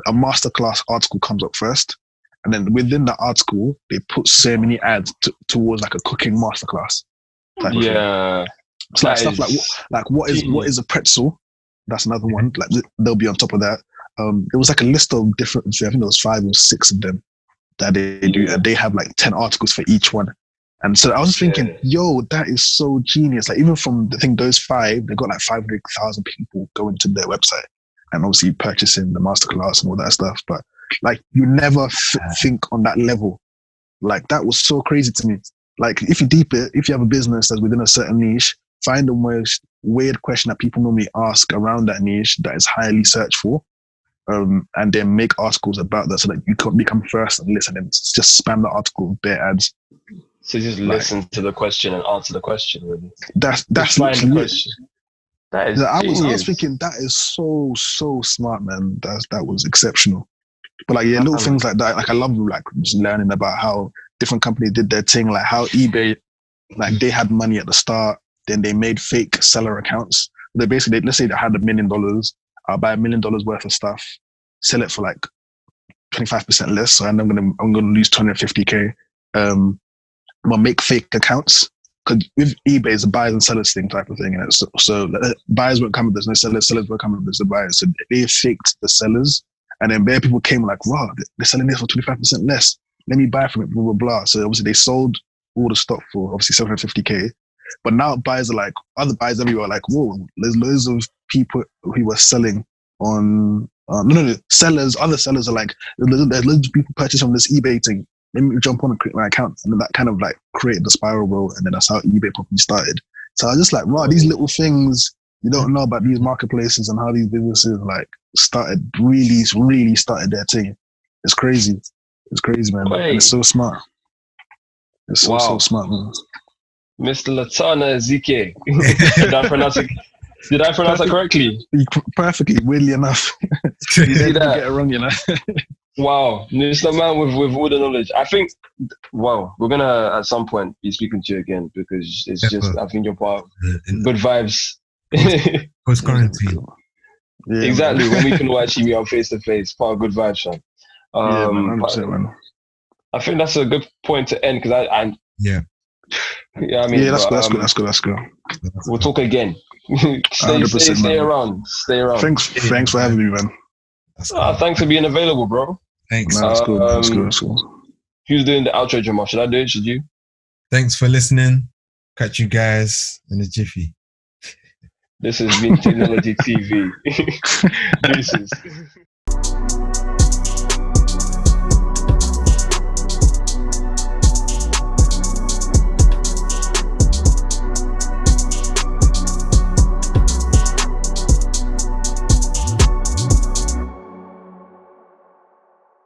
a masterclass article comes up first. And then within the article, they put so many ads towards like a cooking masterclass. So like stuff like what is a pretzel? That's another one. Like they'll be on top of that. It was like a list of different. I think there was 5 or 6 of them that they do, and they have like 10 articles for each one. And so I was thinking, yo, that is so genius. Like even from those 5, they got like 500,000 people going to their website and obviously purchasing the masterclass and all that stuff. But like you never think on that level. Like that was so crazy to me. Like if you deep it, if you have a business that's within a certain niche, find the most weird question that people normally ask around that niche that is highly searched for, and then make articles about that so that you can become first and listen and just spam the article with bare ads. So just listen to the question and answer the question. Really. That's the question. That is. I was thinking that is so smart, man. That was exceptional. But like little things like that. Like I love like just learning about how different companies did their thing, like how eBay, like they had money at the start, then they made fake seller accounts. They basically, let's say they had $1 million, I'll buy $1 million worth of stuff, sell it for like 25% less, so I'm gonna lose 250k. But make fake accounts, because with eBay it's a buyers and sellers thing type of thing, and so buyers won't come with this, no sellers won't come with this, the buyers. So they faked the sellers, and then bare people came like, wow, they're selling this for 25% less. Let me buy from it, blah blah blah. So obviously they sold all the stock for obviously 750k. But now buyers are like, other buyers everywhere are like, whoa, there's loads of people who were selling on sellers. Other sellers are like, there's loads of people purchasing from this eBay thing. Let me jump on and create my account. And then that kind of like created the spiral roll, and then that's how eBay properly started. So I was just like, wow, these little things you don't know about these marketplaces and how these businesses like really started their thing. It's crazy. It's crazy, man. And it's so smart. It's so smart, man. Mr. LOTANNA EZEIKE. Did I pronounce it correctly? Perfectly, weirdly enough. You see that? Get it wrong, you know. Wow, Mr. Man with all the knowledge. I think, wow, we're gonna at some point be speaking to you again, because it's just, I think you're part of good vibes. Post quarantine. Yeah, exactly, man. when we can all actually meet up face to face, part of good vibes, man. Yeah, man, 100%, man. I think that's a good point to end, because I yeah. Yeah, I mean, yeah, that's good. We'll talk again. Stay around. Thanks for having me, man. Thanks for being available, bro. Thanks. No, that's cool. Who's doing the outro, Jamal? Should I do it? Should you? Thanks for listening. Catch you guys in a jiffy. This has been Technology TV. Deuces.